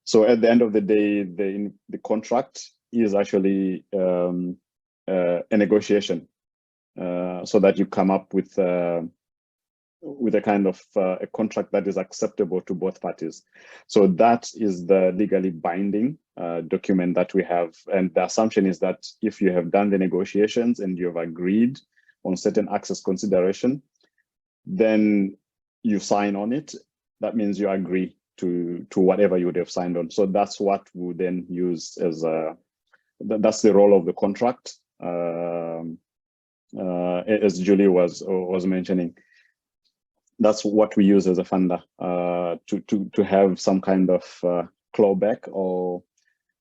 So at the end of the day, the contract is actually a negotiation so that you come up with a kind of a contract that is acceptable to both parties. So that is the legally binding document that we have. And the assumption is that if you have done the negotiations and you have agreed on certain access consideration, then you sign on it. That means you agree to whatever you would have signed on. So that's what we then use as that's the role of the contract, as Julie was mentioning. That's what we use as a funder to have some kind of clawback or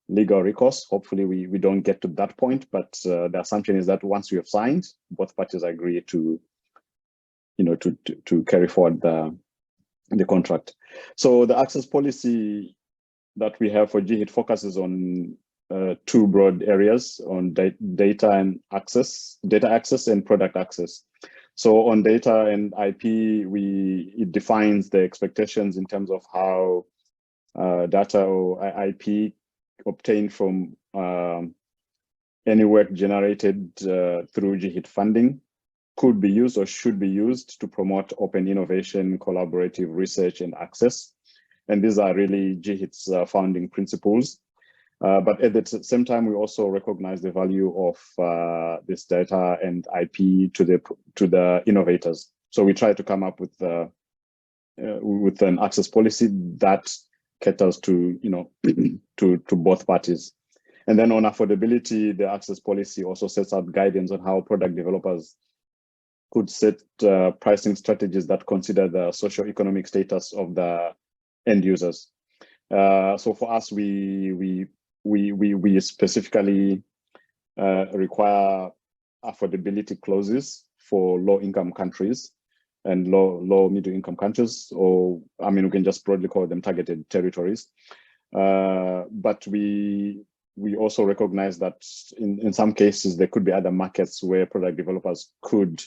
legal recourse. Hopefully we don't get to that point, but the assumption is that once you have signed, both parties agree to carry forward the contract. So the access policy that we have for GHIT focuses on two broad areas, on data access and product access. So on data and IP, it defines the expectations in terms of how data or IP obtained from any work generated through GHIT funding could be used or should be used to promote open innovation, collaborative research, and access. And these are really GHIT's founding principles. But at the same time, we also recognize the value of this data and IP to the innovators. So we try to come up with an access policy that caters to to both parties. And then on affordability, the access policy also sets out guidance on how product developers could set pricing strategies that consider the socioeconomic status of the end users. So for us, we specifically require affordability clauses for low-income countries and low middle-income countries, or we can just broadly call them targeted territories. But we also recognize that in some cases there could be other markets where product developers could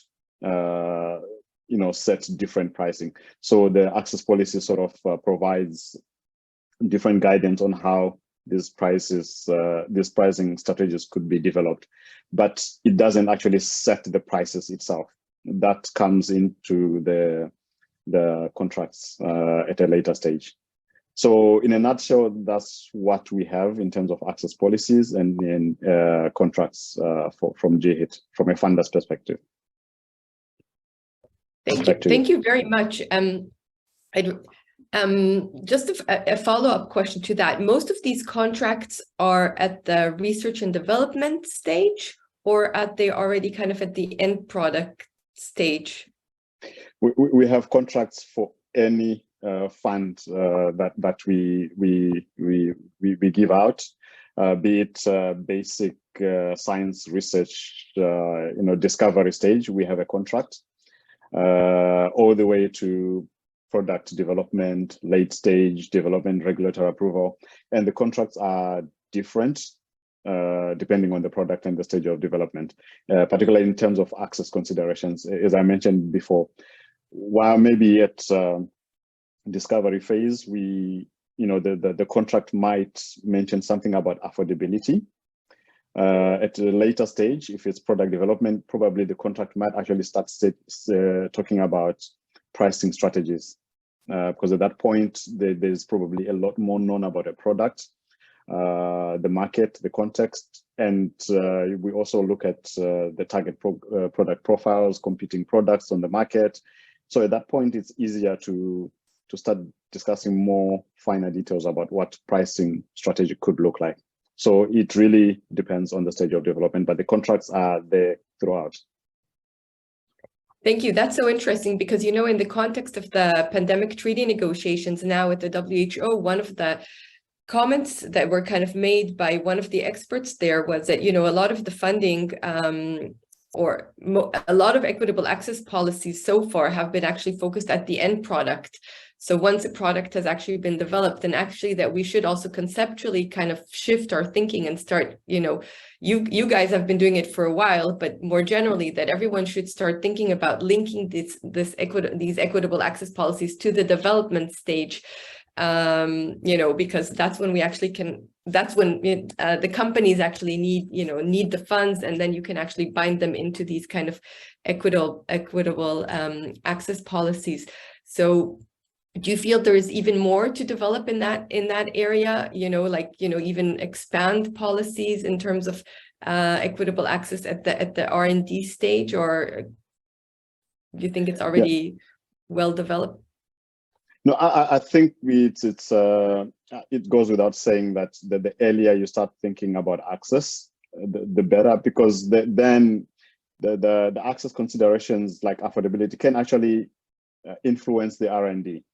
set different pricing. So the access policy sort of provides different guidance on how these pricing strategies could be developed, but it doesn't actually set the prices itself. That comes into the contracts at a later stage. So in a nutshell, that's what we have in terms of access policies and contracts from GHIT, from a funder's perspective. Thank you very much. Just a follow-up question to that. Most of these contracts are at the research and development stage, or are they already kind of at the end product stage? We have contracts for any fund that we give out, be it basic science research, discovery stage. We have a contract, all the way to product development, late stage development, regulatory approval, and the contracts are different depending on the product and the stage of development, particularly in terms of access considerations. As I mentioned before, while maybe at discovery phase, the contract might mention something about affordability. At a later stage, if it's product development, probably the contract might actually start talking about pricing strategies, because at that point, there's probably a lot more known about a product, the market, the context, and we also look at the target product profiles, competing products on the market. So at that point, it's easier to start discussing more finer details about what pricing strategy could look like. So it really depends on the stage of development, but the contracts are there throughout. Thank you. That's so interesting because, in the context of the pandemic treaty negotiations now with the WHO, one of the comments that were kind of made by one of the experts there was that, a lot of the funding or a lot of equitable access policies so far have been actually focused at the end product. So once a product has actually been developed, and actually that we should also conceptually kind of shift our thinking and start, you guys have been doing it for a while, but more generally that everyone should start thinking about linking these equitable access policies to the development stage, because that's when we actually that's when the companies actually need the funds, and then you can actually bind them into these kind of equitable access policies. So do you feel there is even more to develop in that area, even expand policies in terms of equitable access at the R&D stage, or do you think it's already well developed? No, I think it goes without saying that the earlier you start thinking about access, the better, because then the access considerations like affordability can actually influence the R&D.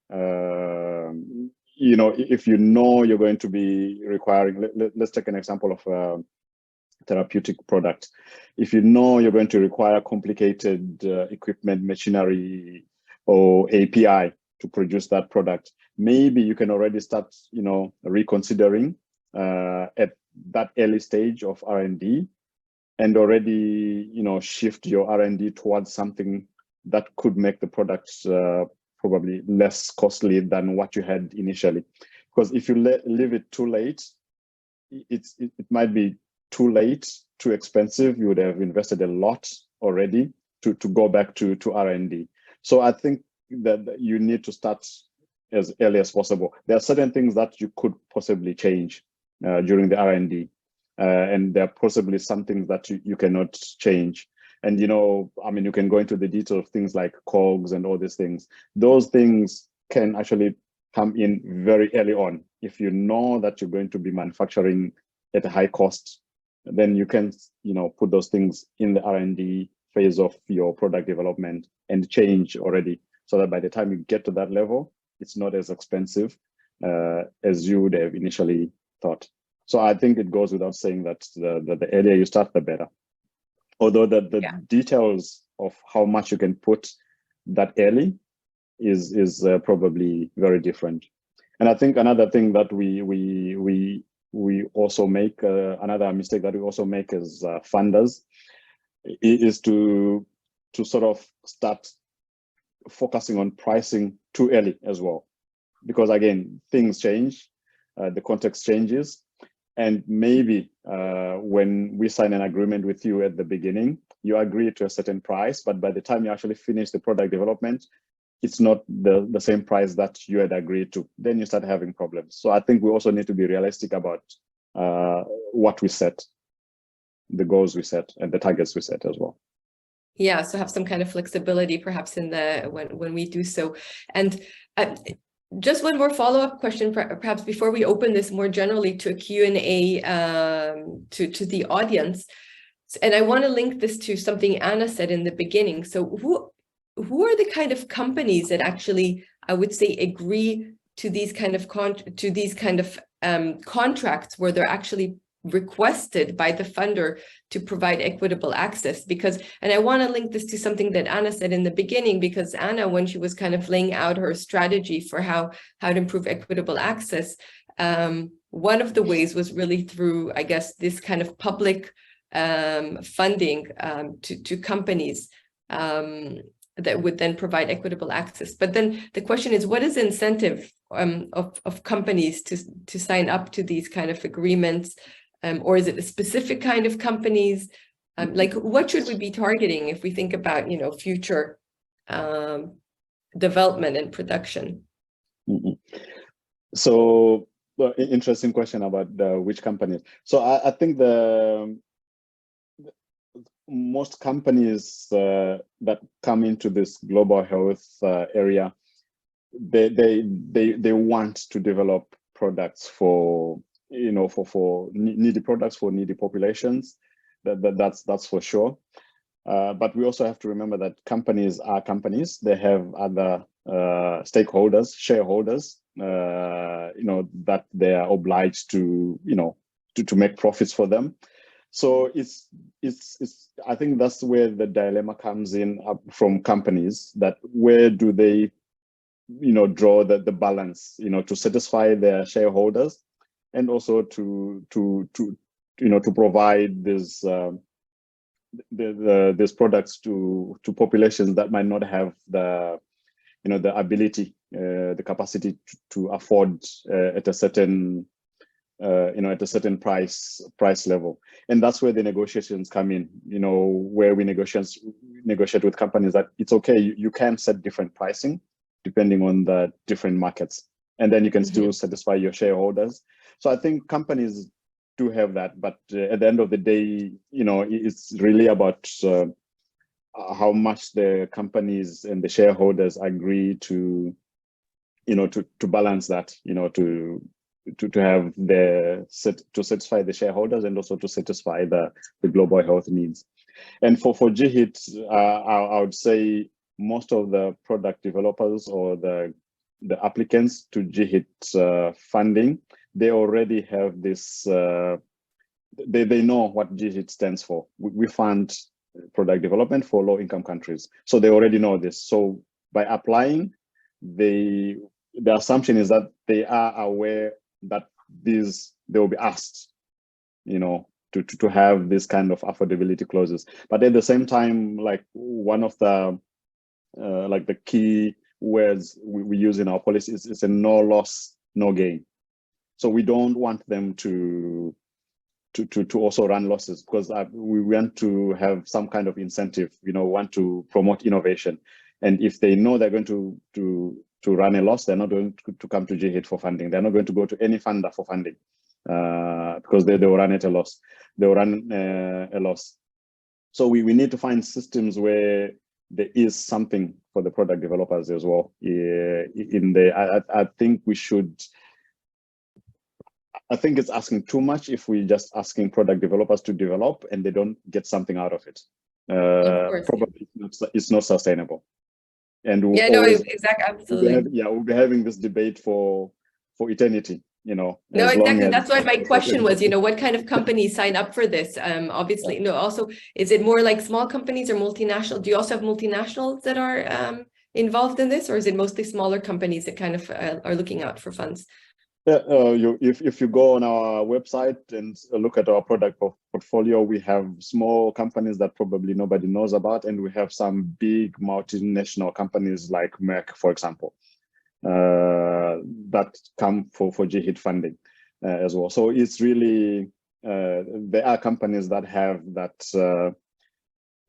If you're going to be requiring, let's take an example of a therapeutic product. If you're going to require complicated equipment, machinery, or API to produce that product, maybe you can already start, reconsidering at that early stage of R&D, and already, shift your R&D towards something that could make the product probably less costly than what you had initially. Because if you leave it too late, it might be too late, too expensive. You would have invested a lot already to go back to R&D. So I think that you need to start as early as possible. There are certain things that you could possibly change during the R&D, and there are possibly some things that you cannot change. And, you can go into the detail of things like COGS and all these things. Those things can actually come in very early on. If you know that you're going to be manufacturing at a high cost, then you can, put those things in the R&D phase of your product development and change already, so that by the time you get to that level, it's not as expensive as you would have initially thought. So I think it goes without saying that the earlier you start, the better. Although the details of how much you can put that early is probably very different. And I think another thing that we also make, another mistake that we also make as funders is to sort of start focusing on pricing too early as well. Because again, things change, the context changes. And maybe when we sign an agreement with you at the beginning, you agree to a certain price, but by the time you actually finish the product development, it's not the same price that you had agreed to. Then you start having problems. So I think we also need to be realistic about what we set, the goals we set, and the targets we set as well. Yeah, so have some kind of flexibility perhaps in the when we do so. And just one more follow-up question, perhaps before we open this more generally to a Q&A to the audience. And I want to link this to something Anna said in the beginning. So who are the kind of companies that actually, I would say, agree to these kind of contracts where they're actually requested by the funder to provide equitable access? Because, and I want to link this to something that Anna said in the beginning, because Anna, when she was kind of laying out her strategy for how to improve equitable access, one of the ways was really through, I guess, this kind of public funding to companies that would then provide equitable access. But then the question is, what is the incentive of companies to sign up to these kind of agreements? Or is it a specific kind of companies? Like, what should we be targeting if we think about, future development and production? So, interesting question about which companies. So I think most companies that come into this global health area, they want to develop products for for needy products for needy populations. That's for sure. But we also have to remember that companies are companies. They have other stakeholders, shareholders, that they are obliged to to make profits for them. So it's I think that's where the dilemma comes in from companies, that where do they draw the balance to satisfy their shareholders, and also to provide these products to populations that might not have the the ability, the capacity to afford at a certain at a certain price level. And that's where the negotiations come in, where we negotiate with companies that it's okay, you can set different pricing depending on the different markets, and then you can still satisfy your shareholders. So I think companies do have that, but at the end of the day, it's really about how much the companies and the shareholders agree to balance that, to have to satisfy the shareholders and also to satisfy the global health needs. And for GHIT, I would say most of the product developers or the applicants to GHIT funding, they already have this, they know what GHIT stands for. We fund product development for low-income countries. So they already know this. So by applying, the assumption is that they are aware that they will be asked, to have this kind of affordability clauses. But at the same time, like one of the the key words we use in our policies is a no loss, no gain. So we don't want them to also run losses, because we want to have some kind of incentive, want to promote innovation. And if they know they're going to run a loss, they're not going to come to GHIT for funding. They're not going to go to any funder for funding, because they will run at a loss. They will run a loss. So we need to find systems where there is something for the product developers as well. I think we should. I think it's asking too much if we just asking product developers to develop and they don't get something out of it. Probably it's not sustainable. And we'll exactly, absolutely. We'll be having this debate for eternity. No, exactly. That's why my question was, what kind of companies sign up for this? Obviously, also, is it more like small companies or multinational? Do you also have multinationals that are involved in this, or is it mostly smaller companies that kind of are looking out for funds? Yeah, if you go on our website and look at our product portfolio, we have small companies that probably nobody knows about, and we have some big multinational companies like Merck, for example, that come for GHIT funding. as well. So it's really, there are companies that have that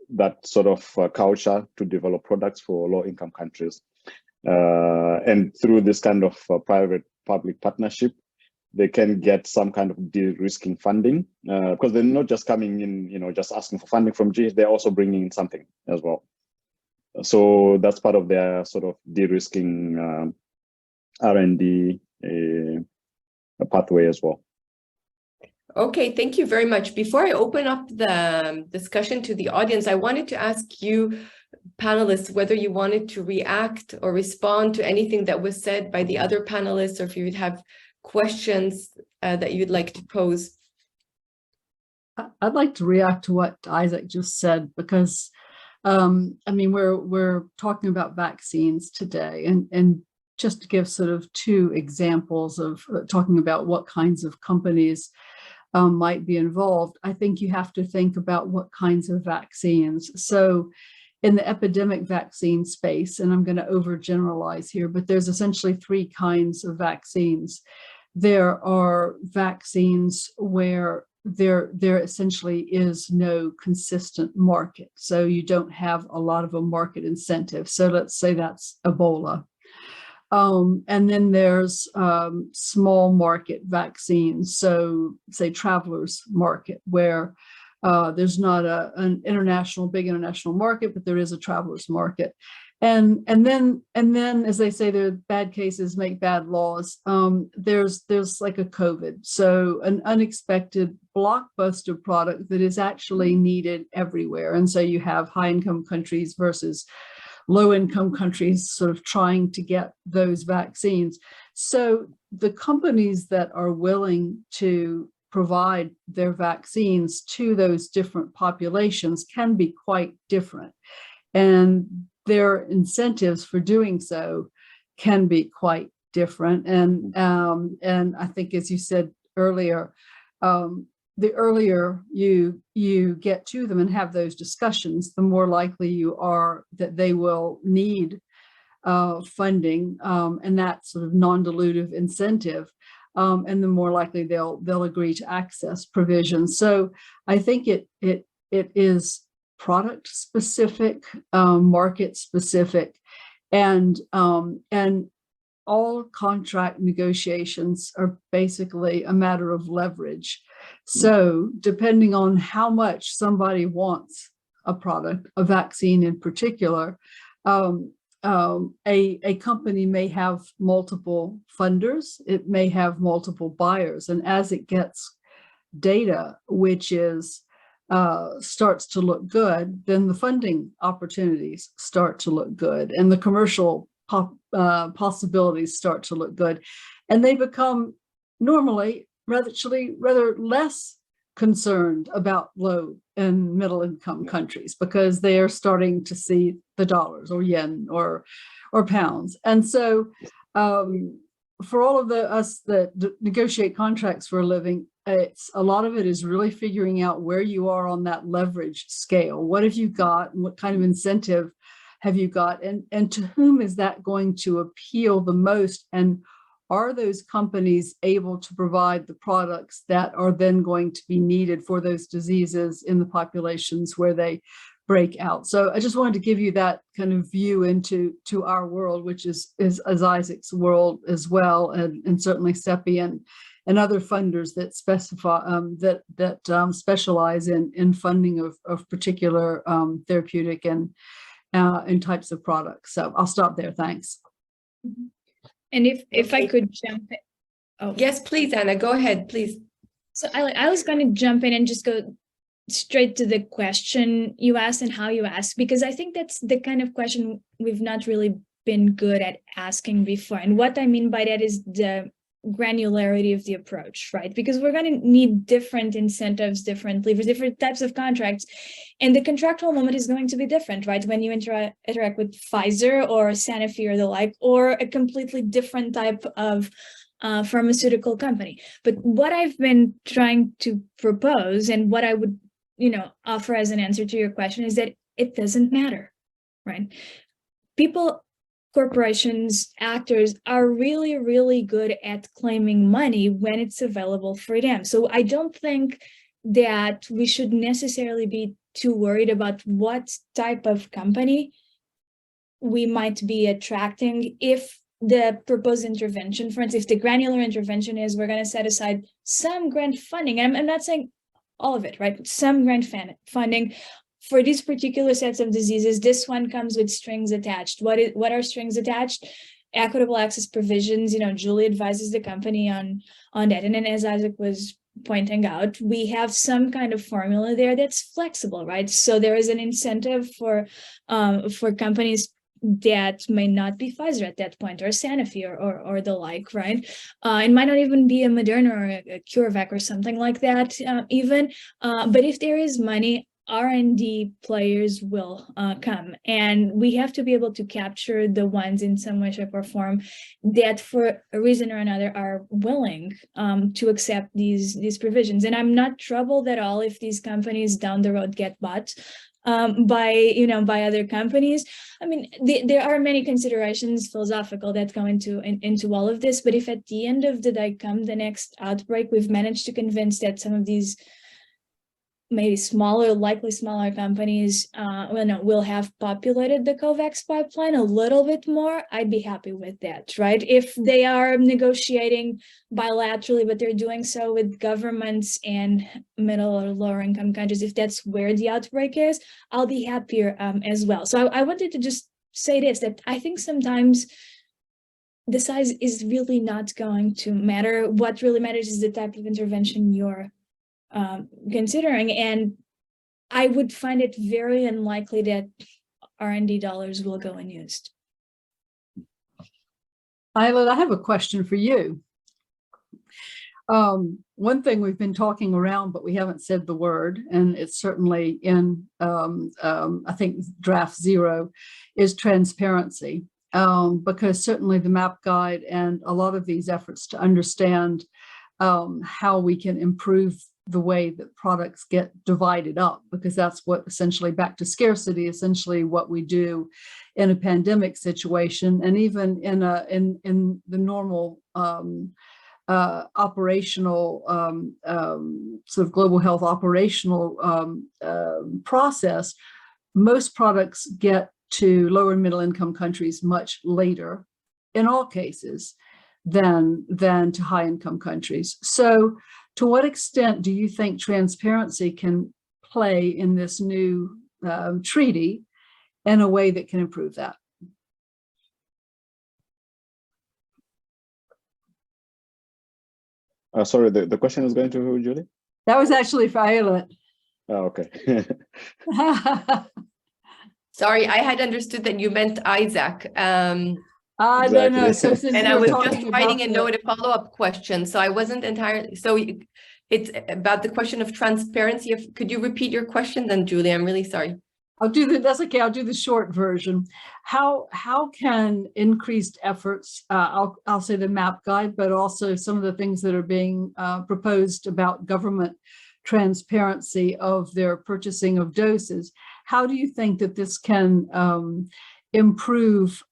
that sort of culture to develop products for low-income countries. And through this kind of private-public partnership, they can get some kind of de-risking funding, because they're not just coming in, just asking for funding from GE, they're also bringing in something as well. So that's part of their sort of de-risking R&D pathway as well. Okay, thank you very much. Before I open up the discussion to the audience, I wanted to ask you, panelists, whether you wanted to react or respond to anything that was said by the other panelists, or if you would have questions that you'd like to pose. I'd like to react to what Isaac just said, because I mean, we're talking about vaccines today, and just to give sort of two examples of talking about what kinds of companies might be involved, I think you have to think about what kinds of vaccines. So in the epidemic vaccine space, and I'm going to overgeneralize here, but there's essentially three kinds of vaccines. There are vaccines where there essentially is no consistent market. So you don't have a lot of a market incentive. So let's say that's Ebola. And then there's small market vaccines. So say travelers market, where there's not an big international market, but there is a travelers market. And then as they say, the bad cases make bad laws. There's like a COVID, so an unexpected blockbuster product that is actually needed everywhere. And so you have high-income countries versus low-income countries sort of trying to get those vaccines. So the companies that are willing to provide their vaccines to those different populations can be quite different. And their incentives for doing so can be quite different. And I think, as you said earlier, the earlier you get to them and have those discussions, the more likely you are that they will need funding and that sort of non-dilutive incentive, and the more likely they'll agree to access provisions. So I think it is product specific, market specific, and all contract negotiations are basically a matter of leverage. So depending on how much somebody wants a product, a vaccine in particular, a company may have multiple funders, it may have multiple buyers, and as it gets data which is starts to look good, then the funding opportunities start to look good, and the commercial possibilities start to look good, and they become normally rather less concerned about low and middle income countries, because they are starting to see the dollars or yen or pounds. And so for all of us that negotiate contracts for a living, a lot of it is really figuring out where you are on that leverage scale. What have you got, and what kind of incentive have you got, and to whom is that going to appeal the most? And are those companies able to provide the products that are then going to be needed for those diseases in the populations where they break out? So I just wanted to give you that kind of view into our world, which is Isaac's world as well, and certainly CEPI and other funders that specify specialize in funding of particular therapeutic and types of products. So I'll stop there. Thanks. And if I could jump in. Oh. Yes, please, Anna, go ahead, please. So I was going to jump in and just go straight to the question you asked and how you asked, because I think that's the kind of question we've not really been good at asking before. And what I mean by that is the granularity of the approach, right? Because we're going to need different incentives, different levers, different types of contracts, and the contractual moment is going to be different, right? When you interact with Pfizer or Sanofi or the like, or a completely different type of pharmaceutical company. But what I've been trying to propose, and what I would, offer as an answer to your question, is that it doesn't matter, right? People corporations, actors are really, really good at claiming money when it's available for them. So I don't think that we should necessarily be too worried about what type of company we might be attracting if the proposed intervention, for instance, if the granular intervention is we're going to set aside some grant funding, and I'm not saying all of it, right? Some grant funding for these particular sets of diseases. This one comes with strings attached. What are strings attached? Equitable access provisions. Julie advises the company on that. And then, as Isaac was pointing out, we have some kind of formula there that's flexible, right? So there is an incentive for companies that may not be Pfizer at that point, or Sanofi, or the like, right? It might not even be a Moderna or a CureVac or something like that, even. But if there is money, R&D players will come, and we have to be able to capture the ones in some way, shape, or form that, for a reason or another, are willing to accept these provisions. And I'm not troubled at all if these companies down the road get bought by other companies. I mean, there are many considerations, philosophical, that go into all of this. But if at the end of the day, come the next outbreak, we've managed to convince that some of these maybe likely smaller companies will have populated the COVAX pipeline a little bit more, I'd be happy with that, right? If they are negotiating bilaterally, but they're doing so with governments and middle or lower income countries, if that's where the outbreak is, I'll be happier as well. So I wanted to just say this, that I think sometimes the size is really not going to matter. What really matters is the type of intervention you're considering, and I would find it very unlikely that R&D dollars will go unused. Isla, I have a question for you. One thing we've been talking around, but we haven't said the word, and it's certainly in, I think, draft 0, is transparency. Because certainly the MAP guide and a lot of these efforts to understand how we can improve the way that products get divided up, because that's what essentially, back to scarcity, essentially what we do in a pandemic situation, and even in the normal operational sort of global health operational process. Most products get to lower and middle income countries much later, in all cases, than to high income countries. So to what extent do you think transparency can play in this new treaty in a way that can improve that? Sorry, the question is going to who, Julie? That was actually for Ayelet. Oh, okay. Sorry, I had understood that you meant Isaac. I don't know. So since and I was talking just writing a about note, a follow-up question. So I wasn't entirely, so it's about the question of transparency. Could you repeat your question then, Julie? I'm really sorry. That's okay. I'll do the short version. How can increased efforts, I'll say the MAP guide, but also some of the things that are being proposed about government transparency of their purchasing of doses, how do you think that this can improve,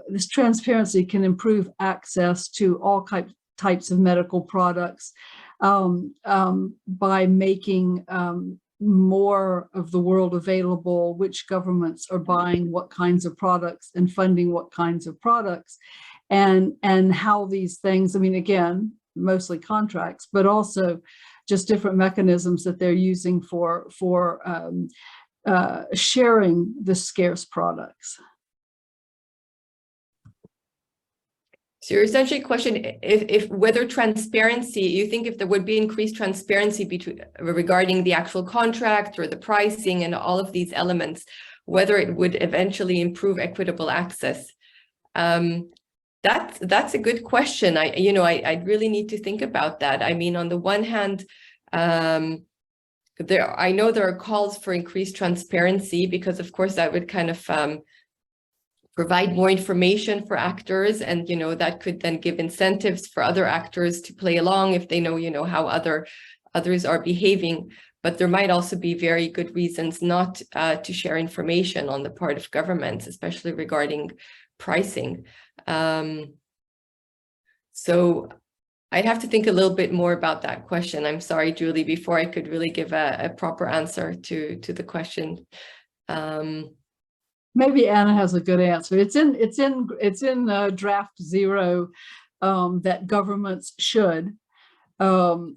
this transparency can improve access to all types of medical products by making more of the world available, which governments are buying what kinds of products and funding what kinds of products, and how these things, I mean, again, mostly contracts, but also just different mechanisms that they're using for sharing the scarce products. So your essentially question, if whether transparency, you think if there would be increased transparency regarding the actual contract or the pricing and all of these elements, whether it would eventually improve equitable access. That's a good question. I really need to think about that. I mean, on the one hand, I know there are calls for increased transparency because, of course, that would kind of provide more information for actors, and that could then give incentives for other actors to play along if they know how others are behaving. But there might also be very good reasons not to share information on the part of governments, especially regarding pricing. So I'd have to think a little bit more about that question. I'm sorry, Julie, before I could really give a proper answer to the question. Maybe Anna has a good answer. It's in draft 0 that governments should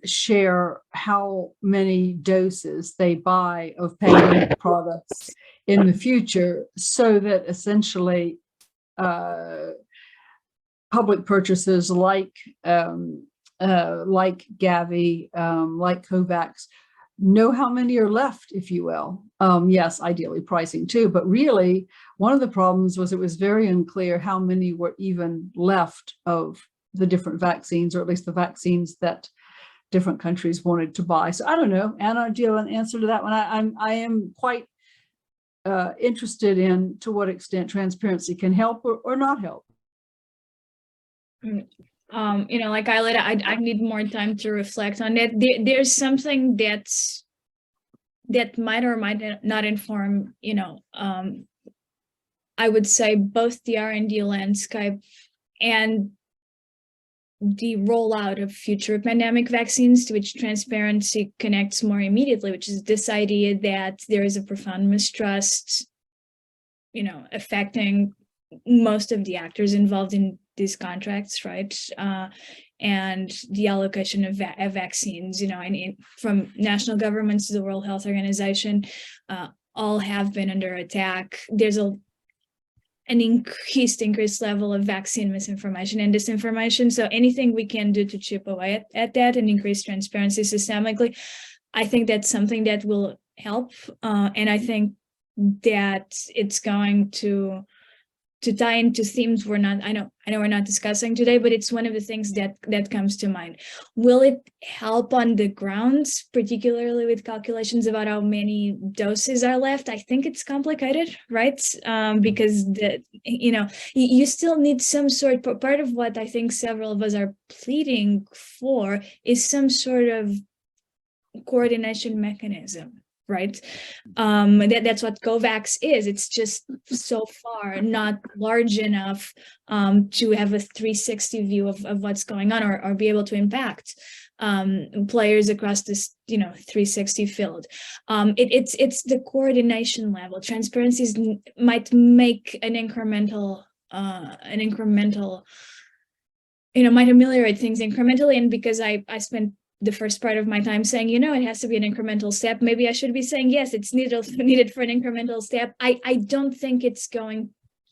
share how many doses they buy of pandemic products in the future, so that essentially public purchases like Gavi, like COVAX, know how many are left, if you will. Yes, ideally pricing too, but really one of the problems was it was very unclear how many were even left of the different vaccines, or at least the vaccines that different countries wanted to buy. So I don't know, Anna, do you have an answer to that one? I am quite interested in to what extent transparency can help or not help. Like I need more time to reflect on it. There's something that might or might not inform, I would say both the R&D landscape and the rollout of future pandemic vaccines, to which transparency connects more immediately, which is this idea that there is a profound mistrust, affecting most of the actors involved in these contracts, right? And the allocation of vaccines, from national governments to the World Health Organization, all have been under attack. There's an increased level of vaccine misinformation and disinformation. So anything we can do to chip away at that and increase transparency systemically, I think that's something that will help. And I think that it's going to tie into themes I know we're not discussing today, but it's one of the things that comes to mind. Will it help on the grounds, particularly with calculations about how many doses are left? I think it's complicated, right? Because you still need some sort. Part of what I think several of us are pleading for is some sort of coordination mechanism. Right. That's what COVAX is. It's just so far not large enough to have a 360 view of what's going on, or be able to impact players across this 360 field. It's the coordination level. Transparency might make an incremental might ameliorate things incrementally. And because I spent the first part of my time saying, it has to be an incremental step, maybe I should be saying, yes, it's needed for an incremental step. I don't think it's going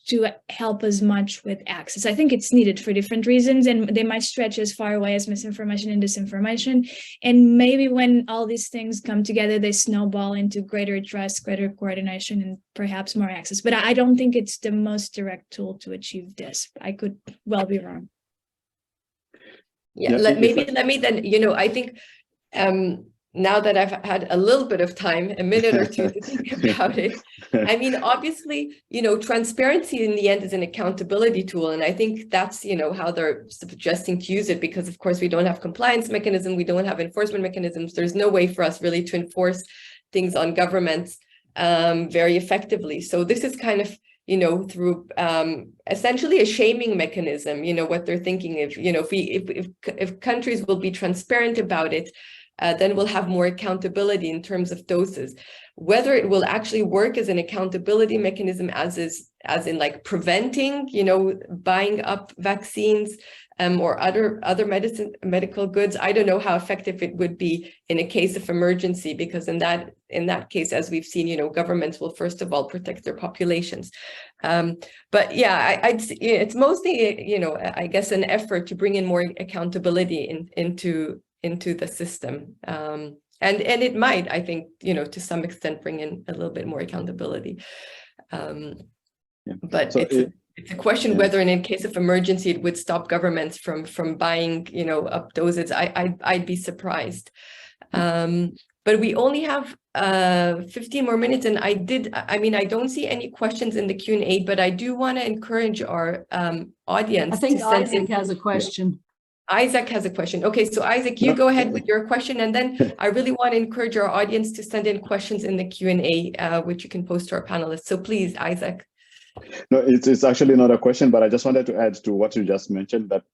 to help as much with access. I think it's needed for different reasons, and they might stretch as far away as misinformation and disinformation. And maybe when all these things come together, they snowball into greater trust, greater coordination, and perhaps more access. But I don't think it's the most direct tool to achieve this. I could well be wrong. Yeah, let me then, I think now that I've had a little bit of time, a minute or two to think about it, I mean, obviously, transparency in the end is an accountability tool. And I think that's, how they're suggesting to use it, because of course we don't have compliance mechanism, we don't have enforcement mechanisms. There's no way for us really to enforce things on governments very effectively. So this is kind of, through essentially a shaming mechanism, what they're thinking of, if countries will be transparent about it, then we'll have more accountability in terms of doses. Whether it will actually work as an accountability mechanism, as in like preventing, buying up vaccines or other medical goods, I don't know how effective it would be in a case of emergency, because in that case, as we've seen, governments will first of all protect their populations. But yeah, it's mostly, I guess, an effort to bring in more accountability into the system. And it might, I think, to some extent bring in a little bit more accountability. But so it's a question whether in case of emergency it would stop governments from buying, up doses. I'd be surprised. But we only have 15 more minutes, and I don't see any questions in the Q&A, but I do want to encourage our audience. I think Isaac has a question. Isaac has a question. Okay, so Isaac, you go ahead with your question, and then I really want to encourage our audience to send in questions in the Q&A, which you can post to our panelists. So please, Isaac. No, it's actually not a question, but I just wanted to add to what you just mentioned that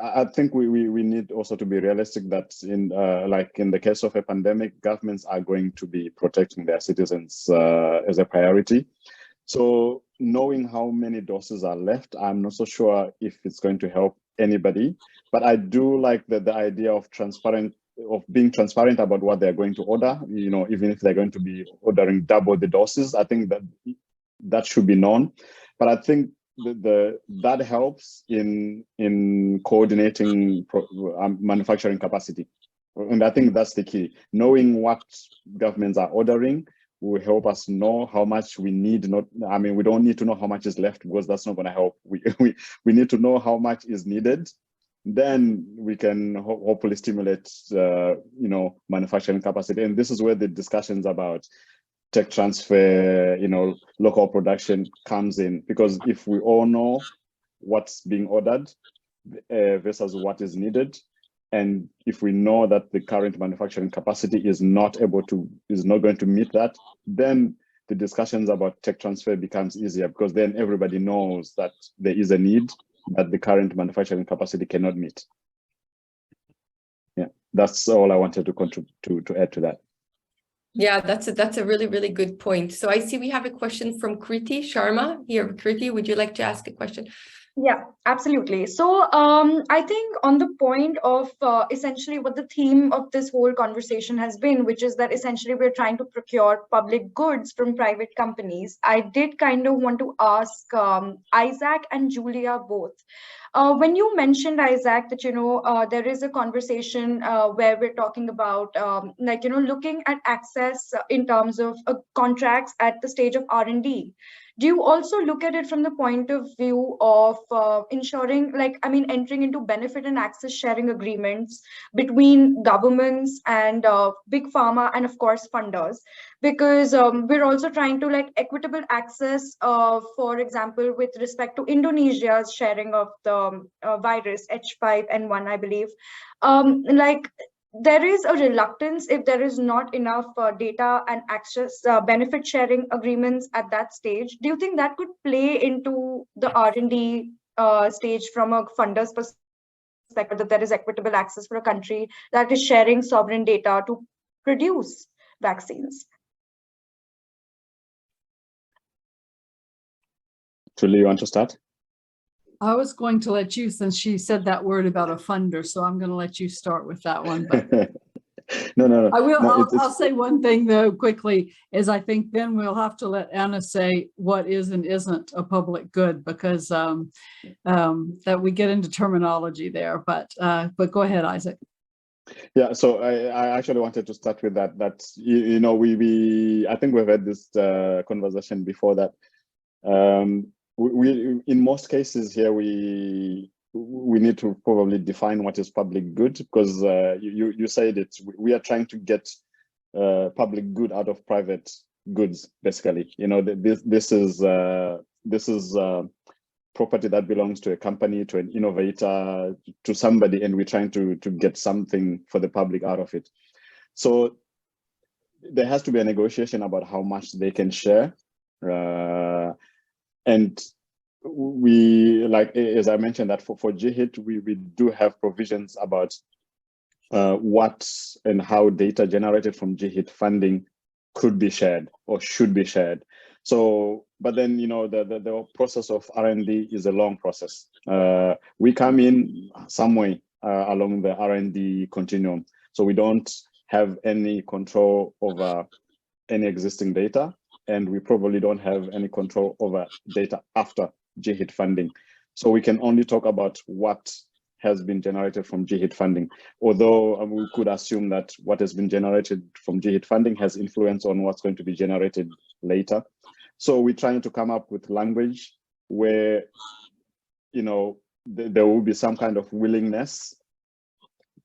I think we need also to be realistic that in like in the case of a pandemic, governments are going to be protecting their citizens as a priority. So knowing how many doses are left, I'm not so sure if it's going to help anybody. But I do like the idea of being transparent about what they're going to order. You know, even if they're going to be ordering double the doses, I think that should be known. But I think that helps in coordinating manufacturing capacity, and I think that's the key. Knowing what governments are ordering will help us know how much we need. We don't need to know how much is left, because that's not going to help. We need to know how much is needed. Then we can hopefully stimulate manufacturing capacity. And this is where the discussions about tech transfer, local production comes in, because if we all know what's being ordered versus what is needed, and if we know that the current manufacturing capacity is not going to meet that, then the discussions about tech transfer becomes easier, because then everybody knows that there is a need that the current manufacturing capacity cannot meet. Yeah, that's all I wanted to contribute to add to that. Yeah, that's a really, really good point. So I see we have a question from Kriti Sharma here. Kriti, would you like to ask a question? Yeah, absolutely. So I think on the point of essentially what the theme of this whole conversation has been, which is that essentially we're trying to procure public goods from private companies, I did kind of want to ask Isaac and Julia both. When you mentioned, Isaac, that, there is a conversation where we're talking about, looking at access in terms of contracts at the stage of R&D. Do you also look at it from the point of view of ensuring, entering into benefit and access sharing agreements between governments and big pharma and, of course, funders? Because we're also trying to equitable access, for example, with respect to Indonesia's sharing of the virus H5N1, I believe. There is a reluctance if there is not enough data and access benefit sharing agreements at that stage. Do you think that could play into the R&D stage from a funder's perspective, that there is equitable access for a country that is sharing sovereign data to produce vaccines? Julie, you want to start? I was going to let you, since she said that word about a funder, so I'm going to let you start with that one. But No. I will. No, I'll say one thing though quickly, is I think then we'll have to let Anna say what is and isn't a public good, because that we get into terminology there. But go ahead, Isaac. Yeah. So I actually wanted to start with that. That's I think we've had this conversation before that. We in most cases here we need to probably define what is public good, because you said it. We are trying to get public good out of private goods, basically. This is property that belongs to a company, to an innovator, to somebody, and we're trying to get something for the public out of it. So there has to be a negotiation about how much they can share. And we, as I mentioned, that for GHIT, we do have provisions about what and how data generated from GHIT funding could be shared or should be shared. So, but then, the process of R&D is a long process. We come in some way along the R&D continuum. So we don't have any control over any existing data, and we probably don't have any control over data after GHIT funding. So we can only talk about what has been generated from GHIT funding, although we could assume that what has been generated from GHIT funding has influence on what's going to be generated later. So we're trying to come up with language where, there will be some kind of willingness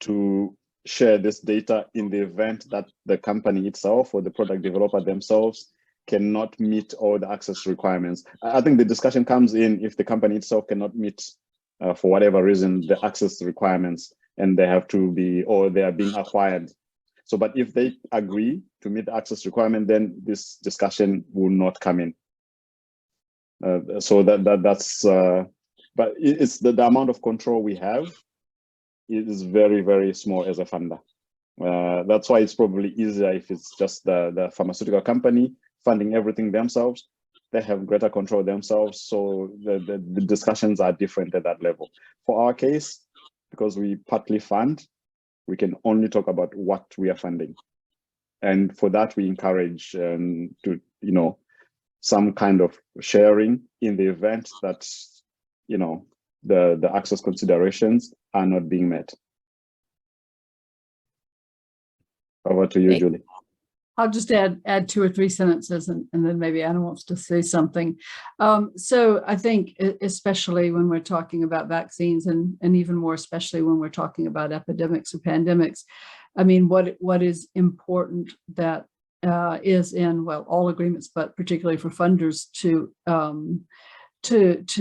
to share this data in the event that the company itself or the product developer themselves cannot meet all the access requirements. I think the discussion comes in if the company itself cannot meet, for whatever reason, the access requirements, and they have to be, or they are being acquired. So, but if they agree to meet the access requirement, then this discussion will not come in. So that's but it's the amount of control we have is very, very small as a funder. That's why it's probably easier if it's just the pharmaceutical company funding everything themselves. They have greater control themselves, so the discussions are different at that level. For our case, because we partly fund, we can only talk about what we are funding. And for that, we encourage to, some kind of sharing in the event that, the access considerations are not being met. Over to you, Julie. I'll just add 2 or 3 sentences, and then maybe Anna wants to say something. So I think, especially when we're talking about vaccines, and even more especially when we're talking about epidemics or pandemics, I mean, what is important that is in, well, all agreements, but particularly for funders to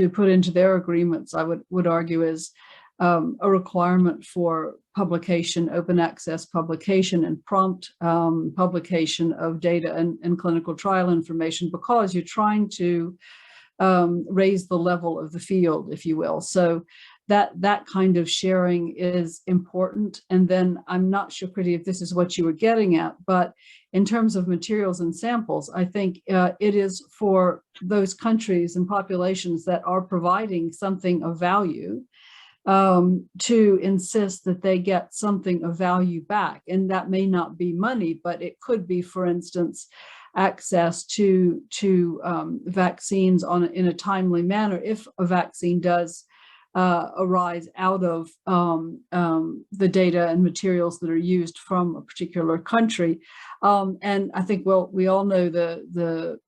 put into their agreements, I would argue, is a requirement for publication, open access publication, and prompt publication of data and clinical trial information, because you're trying to raise the level of the field, if you will. So that kind of sharing is important. And then I'm not sure, Kriti, if this is what you were getting at, but in terms of materials and samples, I think it is for those countries and populations that are providing something of value to insist that they get something of value back. And that may not be money, but it could be, for instance, access to vaccines in a timely manner if a vaccine does arise out of the data and materials that are used from a particular country. And I think, well, we all know the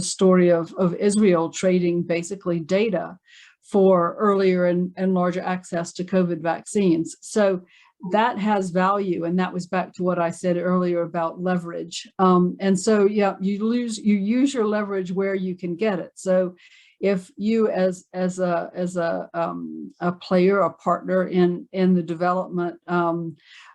story of Israel trading basically data for earlier and larger access to COVID vaccines. So that has value, and that was back to what I said earlier about leverage. And so, yeah, you use your leverage where you can get it. So if you as a player, a partner in the development of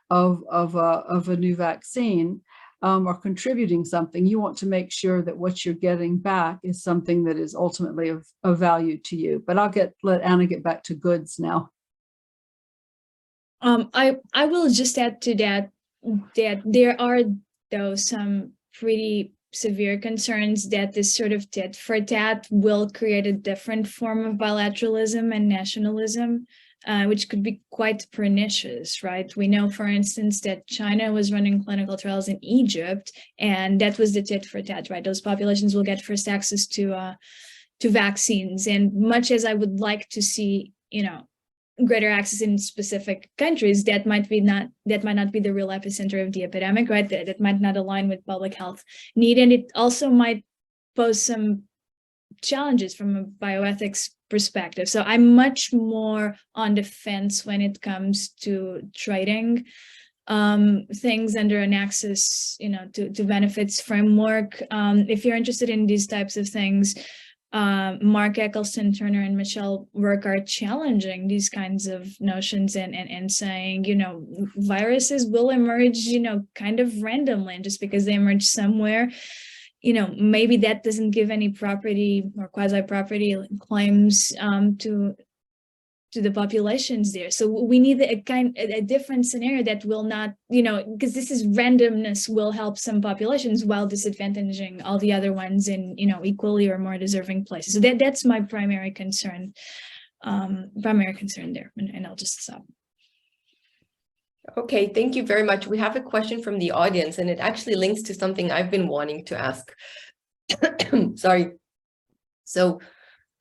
a new vaccine, are contributing something, you want to make sure that what you're getting back is something that is ultimately of value to you. But let Anna get back to goods now. I will just add to that there are, though, some pretty severe concerns that this sort of tit for tat will create a different form of bilateralism and nationalism, which could be quite pernicious, right? We know, for instance, that China was running clinical trials in Egypt, and that was the tit for tat, right? Those populations will get first access to vaccines. And much as I would like to see, greater access in specific countries, that might not be the real epicenter of the epidemic, right? That might not align with public health need, and it also might pose some challenges from a bioethics perspective. So I'm much more on the fence when it comes to trading things under an access, to benefits framework. If you're interested in these types of things, Mark Eccleston, Turner, and Michelle Work are challenging these kinds of notions and saying, viruses will emerge, kind of randomly, and just because they emerge somewhere, maybe that doesn't give any property or quasi-property claims to the populations there. So we need a different scenario that will not, because this is randomness will help some populations while disadvantaging all the other ones in, equally or more deserving places. So that's my primary concern there. And I'll just stop. Okay, thank you very much. We have a question from the audience, and it actually links to something I've been wanting to ask. Sorry. So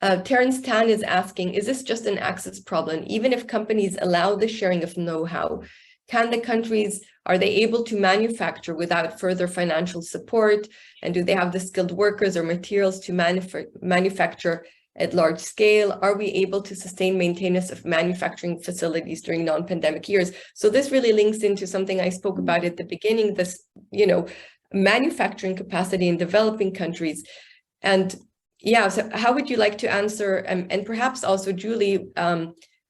Terrence Tan is asking, is this just an access problem? Even if companies allow the sharing of know-how, can the countries, are they able to manufacture without further financial support? And do they have the skilled workers or materials to manufacture at large scale? Are we able to sustain maintenance of manufacturing facilities during non-pandemic years? So this really links into something I spoke about at the beginning, this, manufacturing capacity in developing countries. And yeah, so how would you like to answer, and perhaps also, Julie,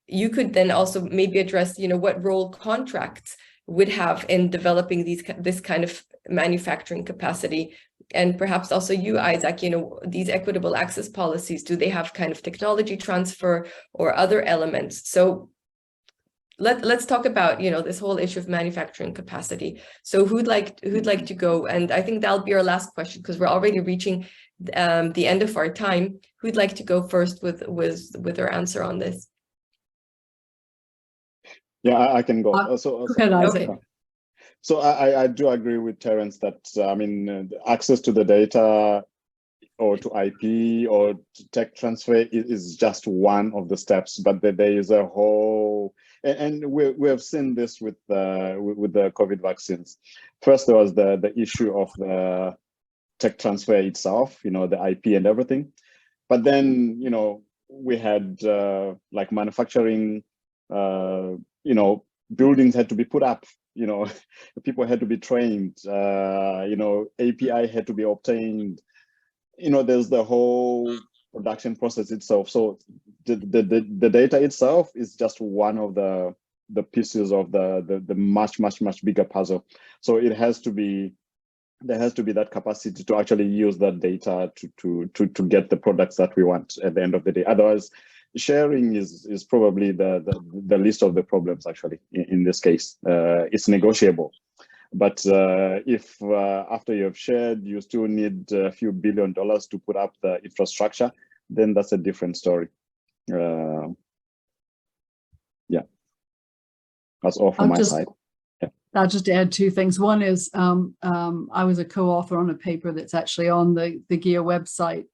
you could then also maybe address, what role contracts would have in developing this kind of manufacturing capacity, and perhaps also you, Isaac, these equitable access policies, do they have kind of technology transfer or other elements? So let's talk about, this whole issue of manufacturing capacity. So who'd like to go? And I think that'll be our last question, because we're already reaching the end of our time. Who'd like to go first with their answer on this? Yeah, I can go. Go ahead, Isaac. Okay. So I do agree with Terence that, access to the data or to IP or to tech transfer is just one of the steps, but there is a whole, and we have seen this with the COVID vaccines. First, there was the issue of the tech transfer itself, the IP and everything. But then, we had like manufacturing, buildings had to be put up, people had to be trained, API had to be obtained. There's the whole production process itself. So the data itself is just one of the pieces of the much bigger puzzle. So there has to be that capacity to actually use that data to get the products that we want at the end of the day. Otherwise, sharing is probably the least of the problems, actually, in this case. It's negotiable. But if after you have shared, you still need a few $1 billion to put up the infrastructure, then that's a different story. Yeah, that's all from my side. Yeah. I'll just add two things. One is I was a co-author on a paper that's actually on the GEA website.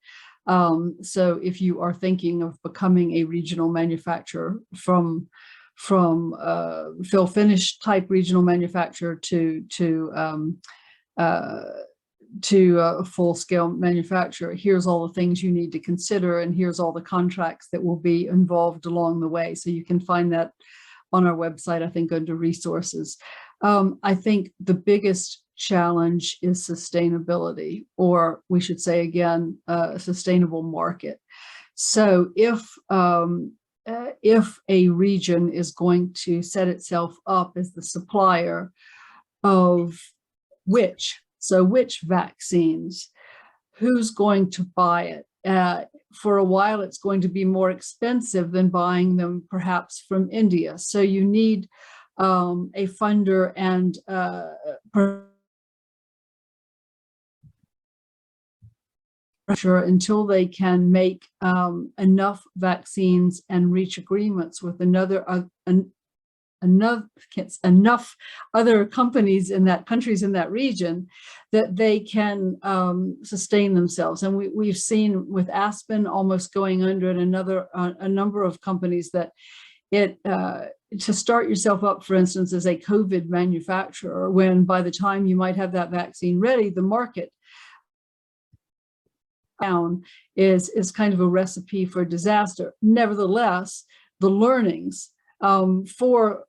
So if you are thinking of becoming a regional manufacturer from fill finish type regional manufacturer to a full scale manufacturer, here's all the things you need to consider, and here's all the contracts that will be involved along the way. So you can find that on our website, I think, under resources. I think the biggest challenge is sustainability, or we should say again, a sustainable market. So if a region is going to set itself up as the supplier of which vaccines, who's going to buy it? For a while, it's going to be more expensive than buying them perhaps from India. So you need a funder and until they can make enough vaccines and reach agreements with enough other companies in that countries in that region that they can sustain themselves. And we've seen with Aspen almost going under, and a number of companies that to start yourself up, for instance, as a COVID manufacturer, when by the time you might have that vaccine ready, the market down is kind of a recipe for disaster. Nevertheless, the learnings for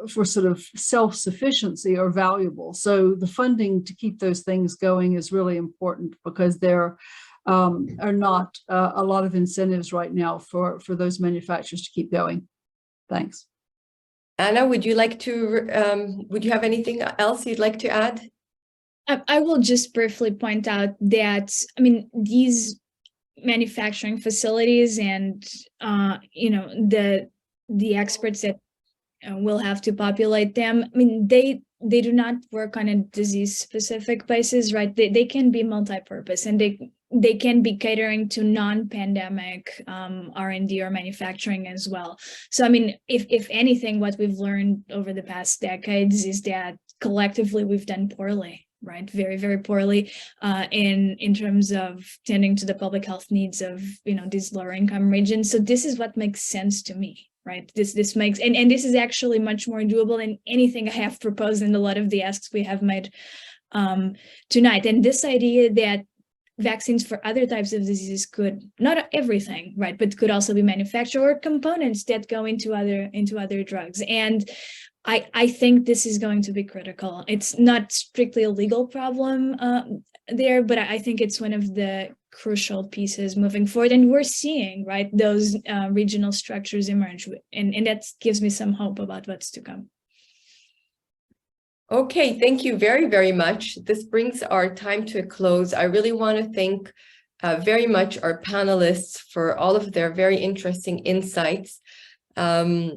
sort of self-sufficiency are valuable. So the funding to keep those things going is really important, because there are not a lot of incentives right now for those manufacturers to keep going. Thanks. Anna, would you have anything else you'd like to add? I will just briefly point out that, these manufacturing facilities and, the experts that will have to populate them, they do not work on a disease-specific basis, right? They can be multi-purpose, and they can be catering to non-pandemic R&D or manufacturing as well. So, if anything, what we've learned over the past decades is that collectively we've done poorly. Right, very, very poorly in terms of tending to the public health needs of these lower income regions. So this is what makes sense to me, right? This makes and this is actually much more doable than anything I have proposed in a lot of the asks we have made tonight. And this idea that vaccines for other types of diseases could, not everything, right, but could also be manufactured, or components that go into other drugs. And I think this is going to be critical. It's not strictly a legal problem there, but I think it's one of the crucial pieces moving forward. And we're seeing, right, those regional structures emerge, and that gives me some hope about what's to come. Okay, thank you very, very much. This brings our time to a close. I really want to thank very much our panelists for all of their very interesting insights. I'd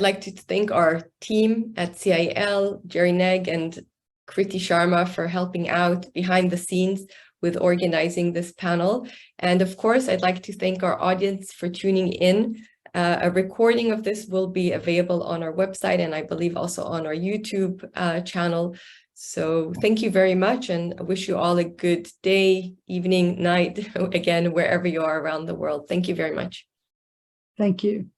like to thank our team at CIL, Jerry Neg and Kriti Sharma for helping out behind the scenes with organizing this panel. And of course, I'd like to thank our audience for tuning in. A recording of this will be available on our website and I believe also on our YouTube channel. So thank you very much and I wish you all a good day, evening, night, again, wherever you are around the world. Thank you very much. Thank you.